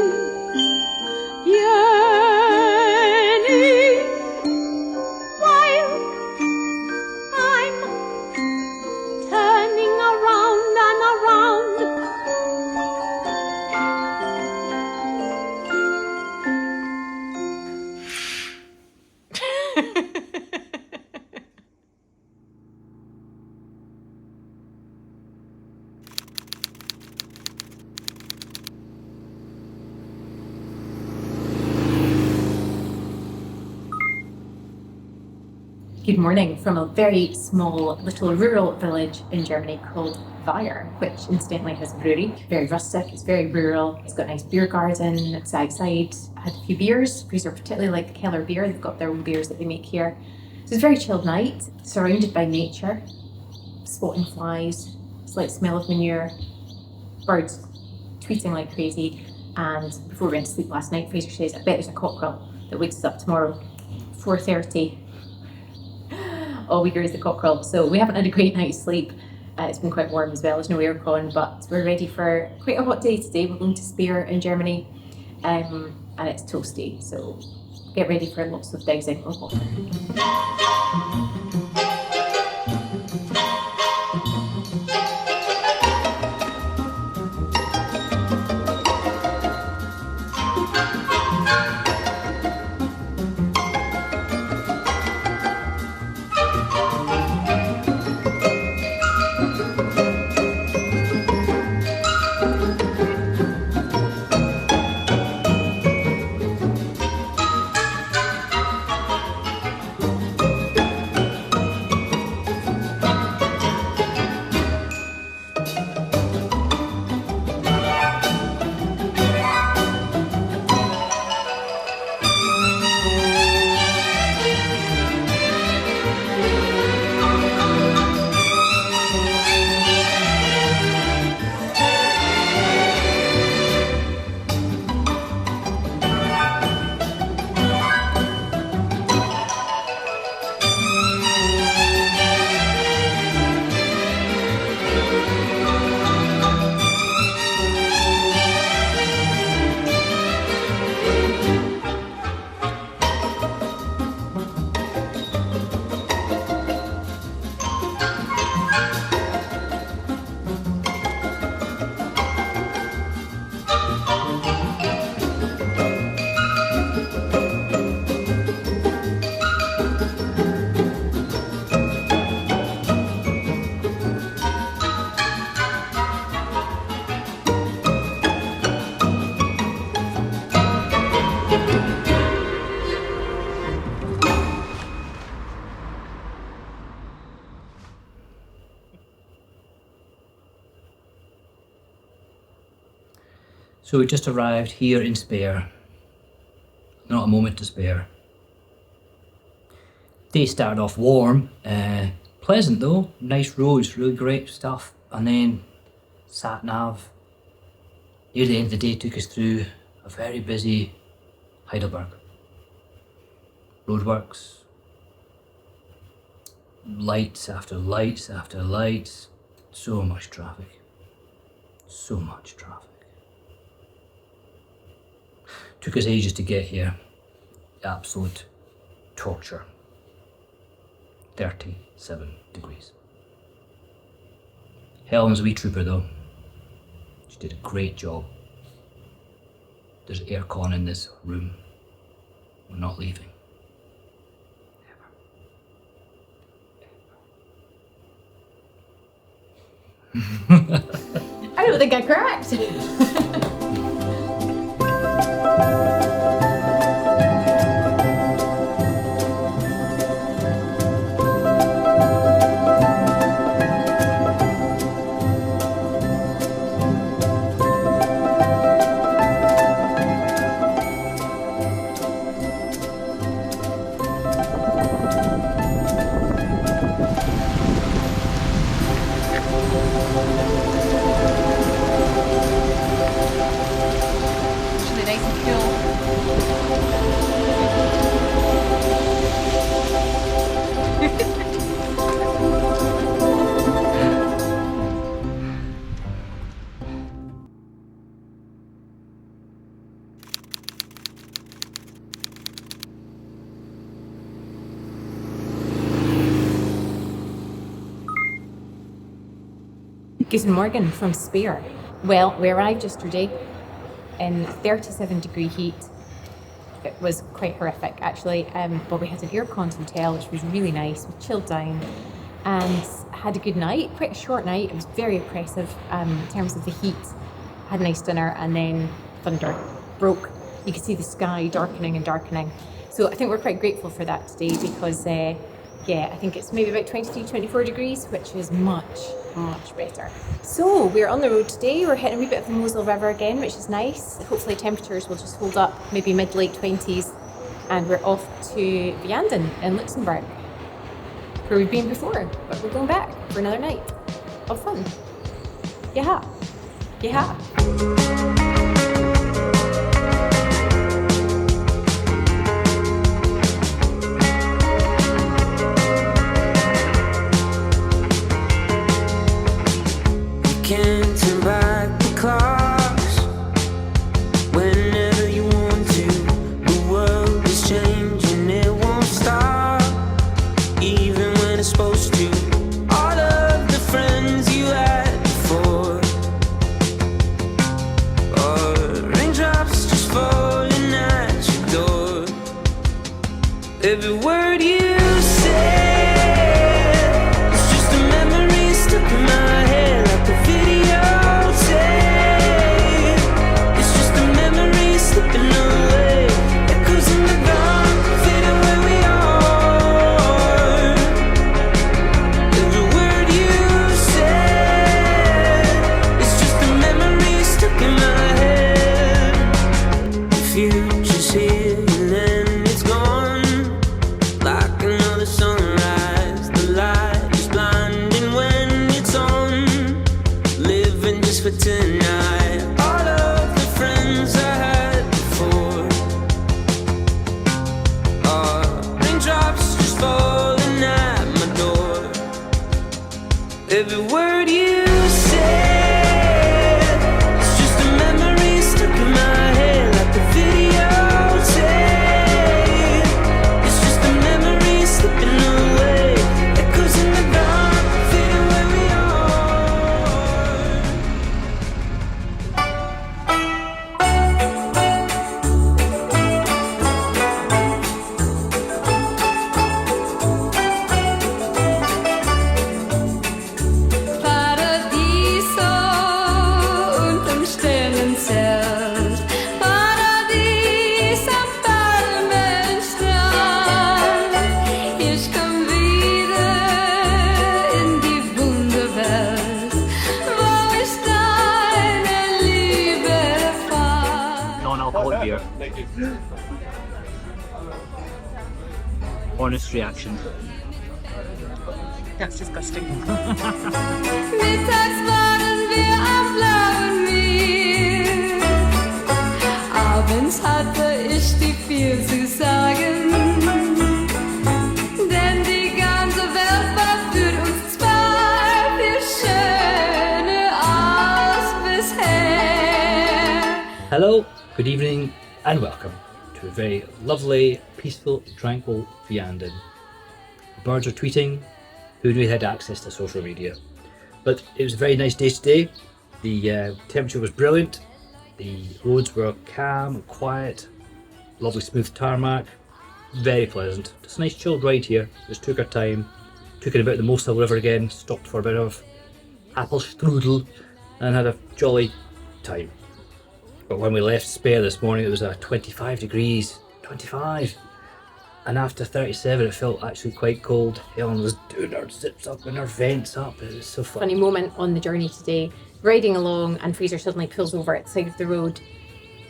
while I'm turning around and around. Good morning from a very small little rural village in Germany called Speyer, which incidentally has a brewery. Very rustic, it's very rural, it's got a nice beer garden side. I had a few beers. These are particularly like the Keller beer, they've got their own beers that they make here. So it's a very chilled night, surrounded by nature, spotting flies, slight smell of manure, birds tweeting like crazy. And before we went to sleep last night, Fraser says, I bet there's a cockerel that wakes us up tomorrow, 4:30. All we hear is the cockerel. So we haven't had a great night's sleep. It's been quite warm as well, there's no aircon, but we're ready for quite a hot day today. We're going to Speyer in Germany, and it's toasty, so get ready for lots of dowsing of water. So we just arrived here in Speyer. Not a moment to spare. Day started off warm, pleasant though, nice roads, really great stuff. And then sat nav near the end of the day took us through a very busy Heidelberg. Roadworks, lights after lights after lights, so much traffic, so much traffic. Took us ages to get here, absolute torture. 37 degrees. Helen's a wee trooper though. She did a great job. There's aircon in this room. We're not leaving. Ever. I don't think I cracked. Guten Morgen from Speyer. Well, we arrived yesterday in 37 degree heat. It was quite horrific actually, but we had an aircon hotel which was really nice. We chilled down and had a good night, quite a short night. It was very oppressive in terms of the heat. Had a nice dinner and then thunder broke. You could see the sky darkening and darkening. So I think we're quite grateful for that today because yeah, I think it's maybe about 23, 24 degrees, which is much better. So we're on the road today. We're hitting a wee bit of the Mosel River again, which is nice. Hopefully temperatures will just hold up, maybe mid-late 20s. And we're off to Vianden in Luxembourg, where we've been before, but we're going back for another night of fun. Yeah. Can't turn back the clocks whenever you want to. The world is changing, it won't stop, even when it's supposed to. All of the friends you had before are raindrops just falling at your door. Every word you say, it's just a memory stuck in my head. Slipping away, echoes in the dark, fading where we are. Every word you said, it's just a memory stuck in my head. The future's here and then it's gone, like another sunrise. The light is blinding when it's on, living just for tonight. All of the friends I had falling at my door. Every word you said, it's just a memory stuck in my head, like the video tape. It's just a memory slipping away, echoes in the dark, fading where we pleasure. Thank you. Honest reaction. That's disgusting. Mittags waren wir am blauen Meer. Abends hatte ich dir viel zu sagen. Denn die ganze Welt war für uns zwei viel schöner als bisher. Hello, good evening, and welcome to a very lovely, peaceful, tranquil Vianden. The birds are tweeting. Who knew had access to social media? But it was a very nice day today. The temperature was brilliant. The roads were calm and quiet. Lovely smooth tarmac. Very pleasant. Just a nice chilled ride here. Just took our time. Took it about the Mosel River again. Stopped for a bit of apple strudel and had a jolly time. But when we left Speyer this morning, it was 25 degrees. 25! And after 37 it felt actually quite cold. Helen was doing her zips up and her vents up. It was so fun. Funny moment on the journey today. Riding along and Fraser suddenly pulls over at the side of the road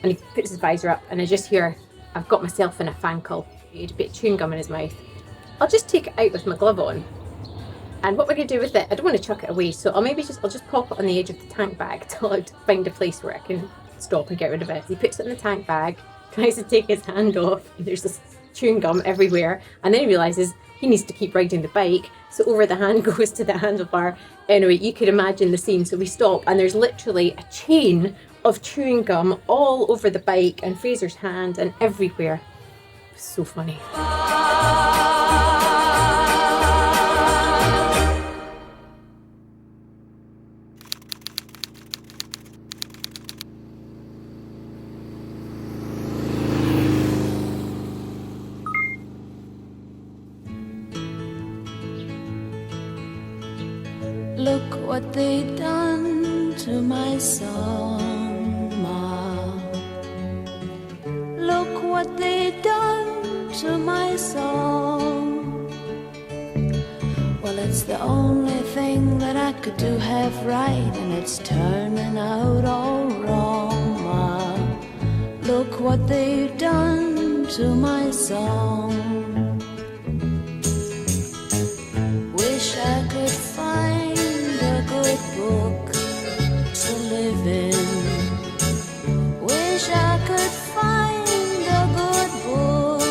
and he puts his visor up and I just hear, I've got myself in a fankle. He had a bit of chewing gum in his mouth. I'll just take it out with my glove on. And what we're going to do with it, I don't want to chuck it away, so I'll just pop it on the edge of the tank bag till I find a place where I can stop and get rid of it. He puts it in the tank bag, tries to take his hand off, and there's this chewing gum everywhere, and then he realises he needs to keep riding the bike, so over the hand goes to the handlebar. Anyway, you could imagine the scene. So we stop and there's literally a chain of chewing gum all over the bike and Fraser's hand and everywhere. It was so funny. Look what they done to my song, Ma. Look what they done to my song. Well, it's the only thing that I could do half right, and it's turning out all wrong, Ma. Look what they've done to my song. Wish I could find a good book to live in. Wish I could find a good book.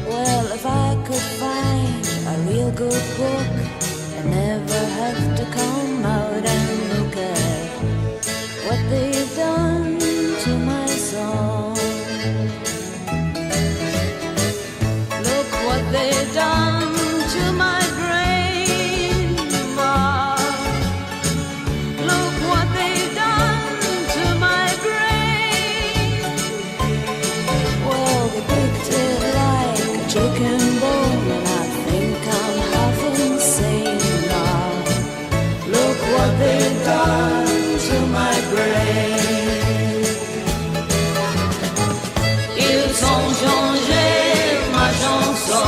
Well, if I could find a real good book and never have to come out and look at what they've done to my song. Look what they've done to my brain, Ma. Look what they've done to my brain. Well, they picked it like a chicken bone, and I think I'm half insane, Ma. Look what they've done to my brain. Ils ont changé ma chanson.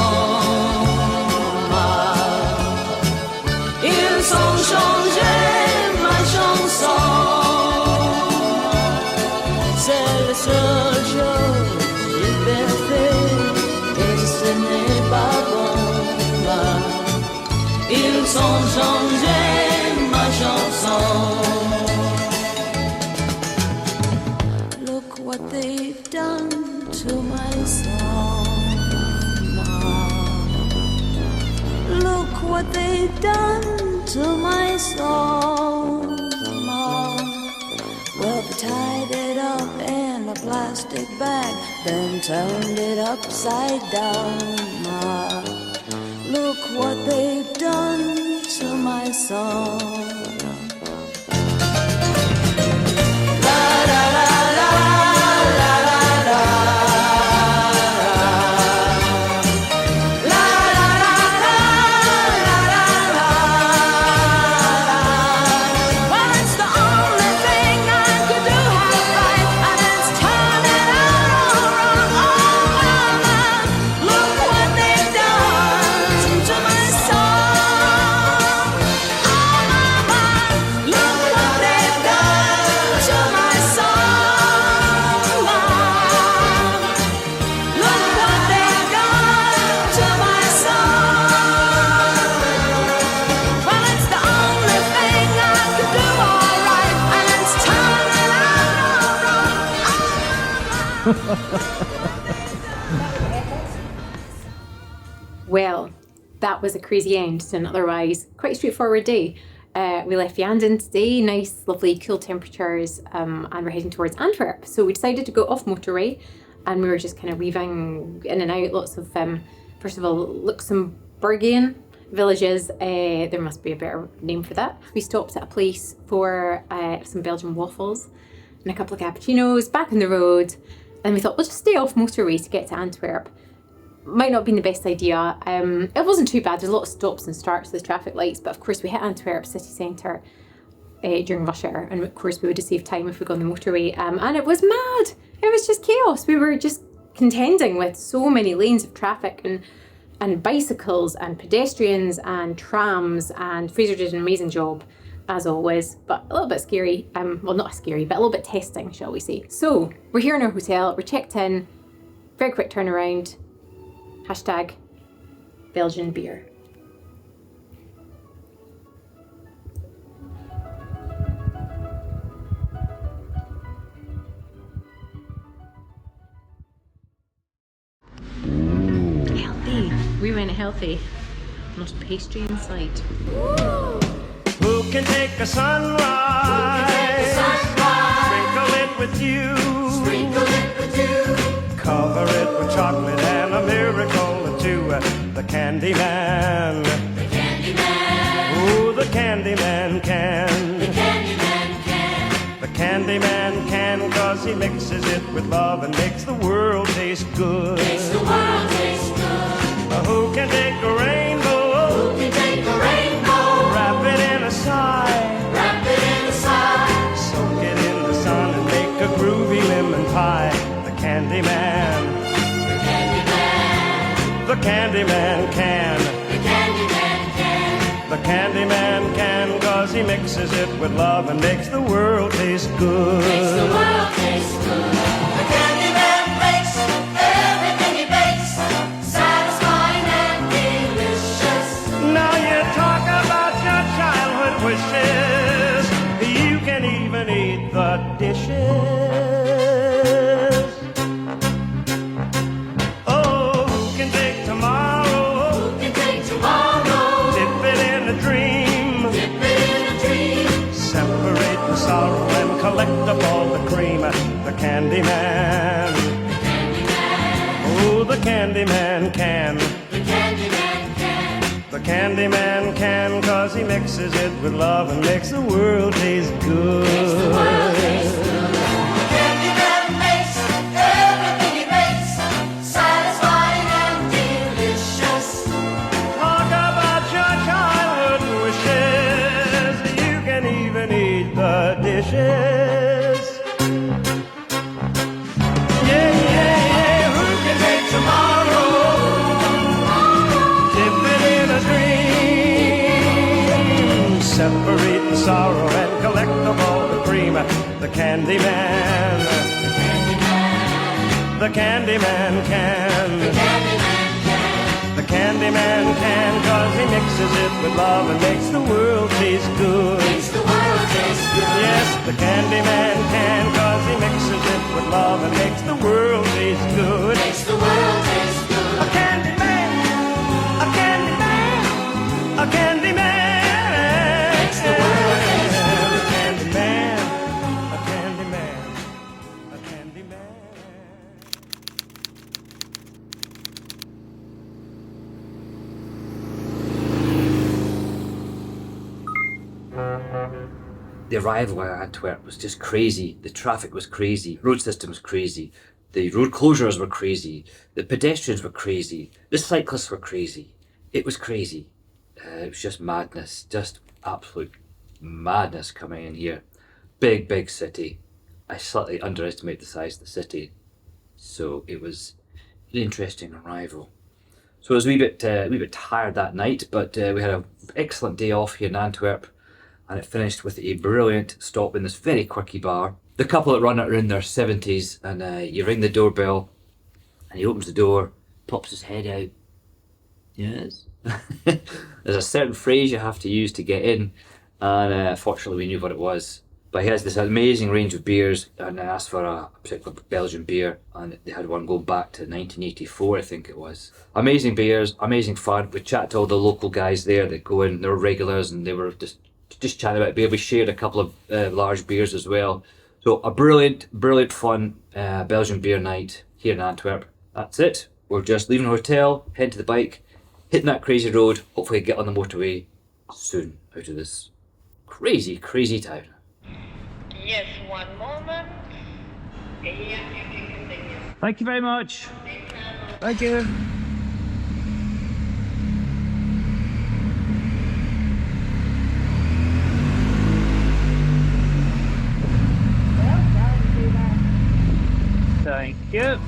Ils ont changé ma chanson. C'est la seule chose qu'ils peuvent faire, et ce n'est pas bon. Ils ont changé ma chanson. Look what they've done to my song. Look what they've done to my song, Ma. Well, they tied it up in a plastic bag, then turned it upside down, Ma. Look what they've done to my song. La la la la la la la. Well, that was a crazy end to an otherwise quite straightforward day. We left Vianden today, nice, lovely, cool temperatures, and we're heading towards Antwerp. So we decided to go off motorway, and we were just kind of weaving in and out lots of, first of all, Luxembourgian villages. There must be a better name for that. We stopped at a place for some Belgian waffles and a couple of cappuccinos, back on the road. And we thought, we'll just stay off motorway to get to Antwerp. Might not have been the best idea. It wasn't too bad. There's a lot of stops and starts with traffic lights, but of course we hit Antwerp city centre during rush hour, and of course we would have saved time if we'd gone the motorway. And it was mad. It was just chaos. We were just contending with so many lanes of traffic and bicycles and pedestrians and trams, and Fraser did an amazing job as always, but a little bit scary. Well, not scary, but a little bit testing, shall we say. So we're here in our hotel, we're checked in, very quick turnaround. Hashtag Belgian beer. Healthy. We went healthy. Not a pastry inside. Who can take a sunrise? Sprinkle it with you. Cover it with chocolate and a miracle or two. The candy man. Oh, the candy man can. The candy man can, 'cause he mixes it with love and makes the world taste good. Who can take a rainbow? Wrap it in a sigh. Soak it in the sun and make a groovy lemon pie. The candy man. The candy man can. The candy man can, 'cause he mixes it with love and makes the world taste good. The candy man makes everything he bakes satisfying and delicious. Now you talk about your childhood wishes. You can even eat the dishes. Oh, who can take tomorrow? Dip it in a dream. Separate the sorrow and collect up all the cream. The candy man. Oh, the candy man can. The candy man can, 'cause he mixes it with love and makes the world taste good. The candy man makes everything he makes satisfying and delicious. Talk about your childhood wishes. You can even eat the dishes. Yeah, yeah, yeah. Who can take tomorrow? Dip it in a dream. Separate the sorrow and collect up all the cream. The candy man. The candy man can. The candy man can, 'cause he mixes it with love and makes the world taste good. Yes, the candy man can, 'cause he mixes it with love and makes the world taste good. A candy man, a candy man, a candy man. Makes the world taste good. A candy man, a candy man, a candy man. The arrival at Antwerp was just crazy. The traffic was crazy. Road system was crazy. The road closures were crazy. The pedestrians were crazy. The cyclists were crazy. It was crazy. It was just madness. Just absolute madness coming in here. Big city. I slightly underestimate the size of the city. So it was an interesting arrival. So I was a wee bit tired that night, but we had an excellent day off here in Antwerp. And it finished with a brilliant stop in this very quirky bar. The couple that run it are in their 70s, and you ring the doorbell, and he opens the door, pops his head out. Yes. There's a certain phrase you have to use to get in, and fortunately we knew what it was. But he has this amazing range of beers, and I asked for a particular Belgian beer, and they had one going back to 1984, I think it was. Amazing beers, amazing fun. We chatted to all the local guys there that go in, they're regulars, and they were just chatting about beer. We shared a couple of large beers as well. So a brilliant fun Belgian beer night here in Antwerp. That's it. We're just leaving the hotel, heading to the bike, hitting that crazy road, hopefully get on the motorway soon out of this crazy town. Yes, one moment. Here you can continue. Thank you very much. Thank you. Thank you.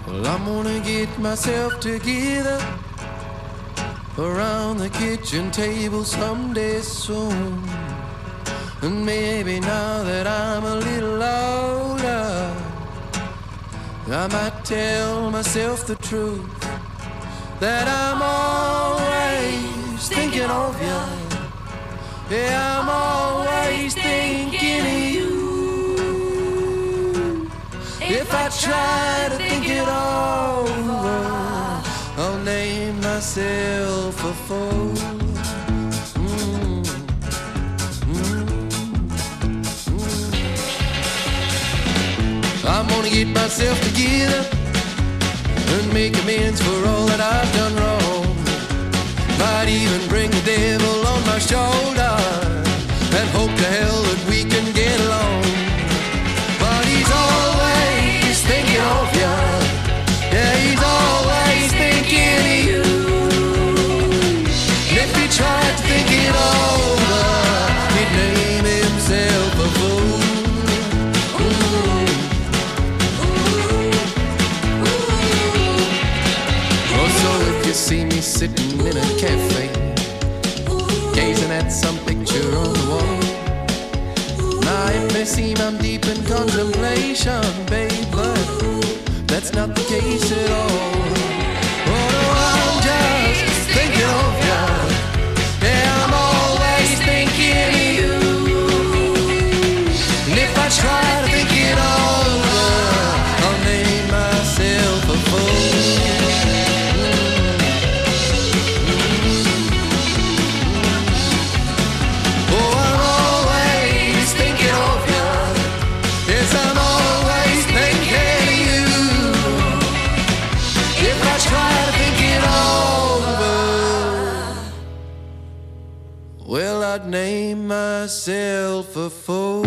Well, I'm gonna get myself together around the kitchen table someday soon. And maybe now that I'm a little older, I might tell myself the truth, that I'm always thinking of you. Yeah, I'm always thinking of you. If I try to think it over, I'll name myself a fool. I'm gonna get myself together and make amends for all that I've done wrong. Might even bring the devil on my shoulder and hope to hell that we can get along. But he's always thinking of you. Yeah, he's always thinking of you. And if he tried to think it over, he'd name himself a fool. You see me sitting in a cafe, gazing at some picture on the wall. Now it may seem I'm deep in contemplation, babe, but that's not the case at all. Oh no, I'm just thinking of you. Yeah, I'm always thinking of you. And if I try to think it over, I'll name myself a fool. Well, I'd name myself a fool.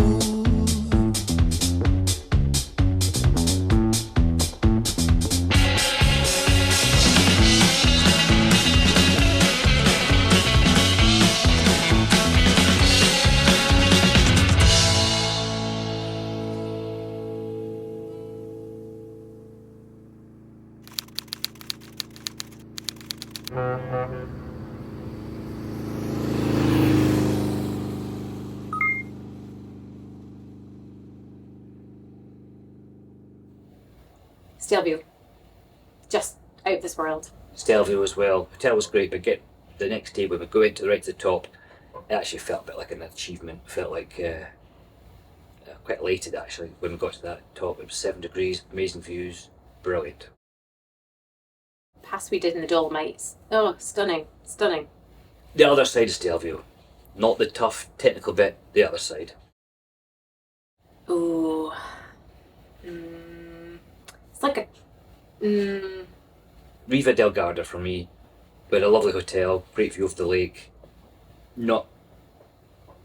Stelvio. Just out of this world. Stelvio as well. Hotel was great, but the next day when we go into right to the top, it actually felt a bit like an achievement. Felt like quite elated actually when we got to that top. It was 7 degrees, amazing views, brilliant. Pass we did in the Dolomites. Oh, stunning, stunning. The other side of Stelvio, not the tough technical bit, the other side. Ooh. It's like a... Riva Del Garda for me, but a lovely hotel, great view of the lake. Not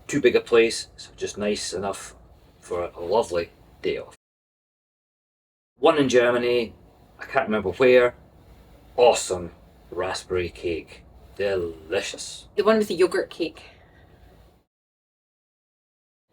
too big a place, so just nice enough for a lovely day off. One in Germany, I can't remember where. Awesome raspberry cake, delicious. The one with the yogurt cake.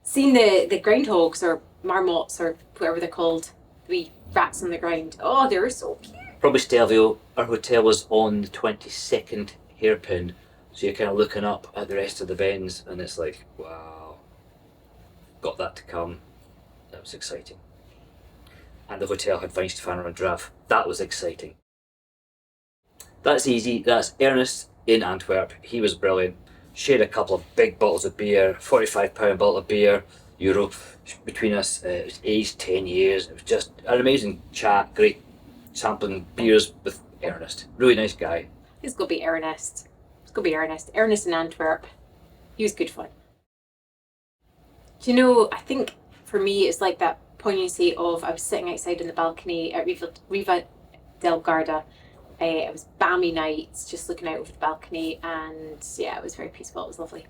Seen the groundhogs or marmots or whatever they're called, the wee rats on the ground. Oh, they're so cute. Probably Stelvio. Our hotel was on the 22nd hairpin, so you're kind of looking up at the rest of the bends and it's like, wow, got that to come. That was exciting. And the hotel had Weinstefan and Draft. That was exciting. That's easy. That's Ernest in Antwerp. He was brilliant. Shared a couple of big bottles of beer, £45 bottle of beer, euro, between us. It was aged 10 years. It was just an amazing chat, great sampling beers with Ernest. Really nice guy. It's got to be Ernest. It's got to be Ernest. Ernest in Antwerp. He was good fun. Do you know, I think for me it's like that poignancy of I was sitting outside on the balcony at Riva Del Garda. It was balmy nights, just looking out over the balcony, and yeah, it was very peaceful. It was lovely.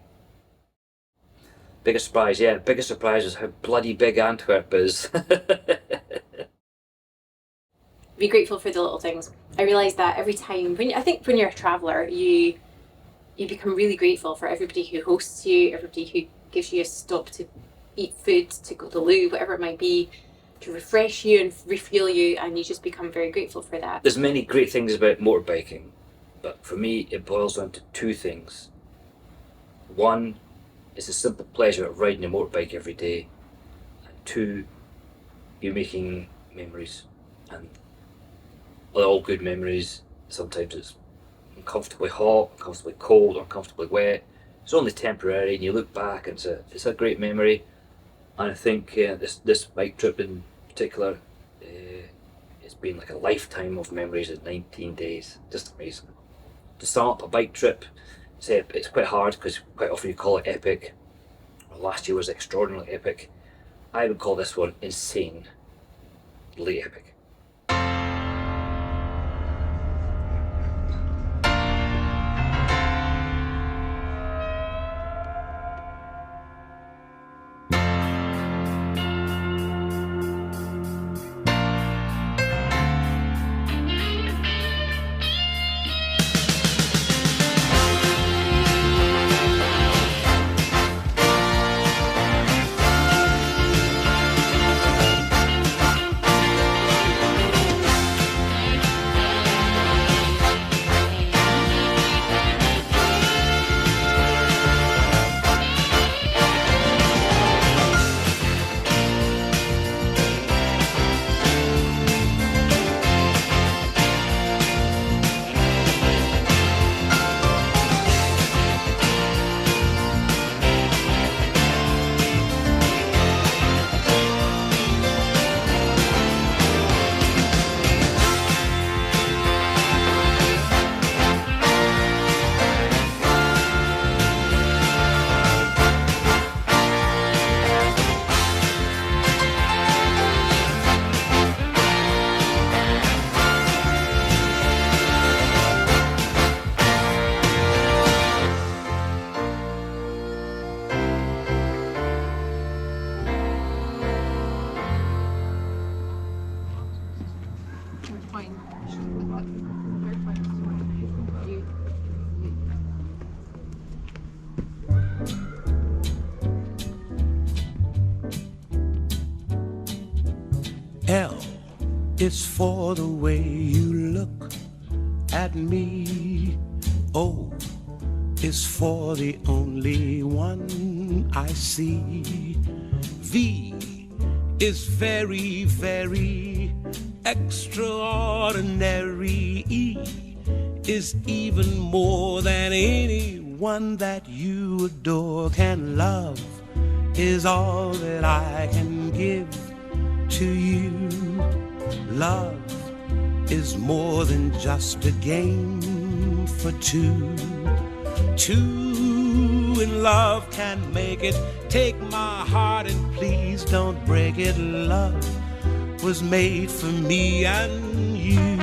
Biggest surprise was how bloody big Antwerp is. Be grateful for the little things. I realise that every time, when you're a traveller, you become really grateful for everybody who hosts you, everybody who gives you a stop to eat food, to go to the loo, whatever it might be, to refresh you and refuel you, and you just become very grateful for that. There's many great things about motorbiking, but for me it boils down to two things. One, it's the simple pleasure of riding a motorbike every day, and two, you're making memories, and they're all good memories. Sometimes it's uncomfortably hot, uncomfortably cold, uncomfortably wet. It's only temporary, and you look back and it's a great memory. And I think this bike trip in particular, it's been like a lifetime of memories in 19 days. Just amazing. To sum up a bike trip, it's quite hard because quite often you call it epic. Well, last year was extraordinarily epic. I would call this one insanely epic. L is for the way you look at me. O is for the only one I see. V is very, very extraordinary. E is even more than anyone that you adore can love, is all that I can give to you. Love is more than just a game for two. Two in love can make it. Take my heart and please don't break it. Love was made for me and you.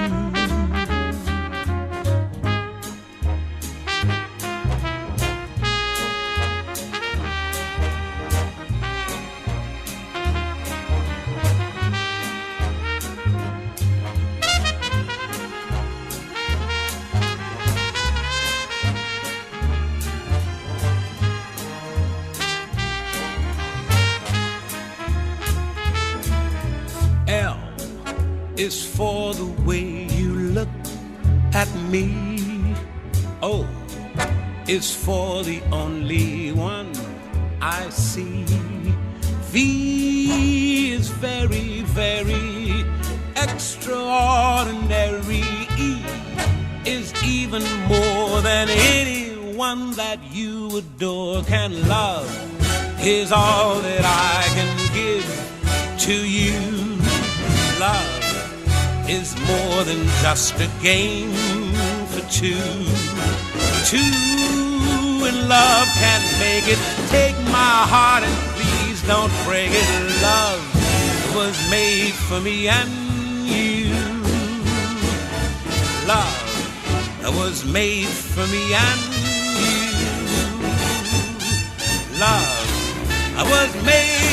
Is for the way you look at me. O is for the only one I see. V is very, very extraordinary. E is even more than anyone that you adore can love is all that I can give to you. Love is more than just a game for two. Two in love can make it. Take my heart and please don't break it. Love was made for me and you. Love was made for me and you. Love was made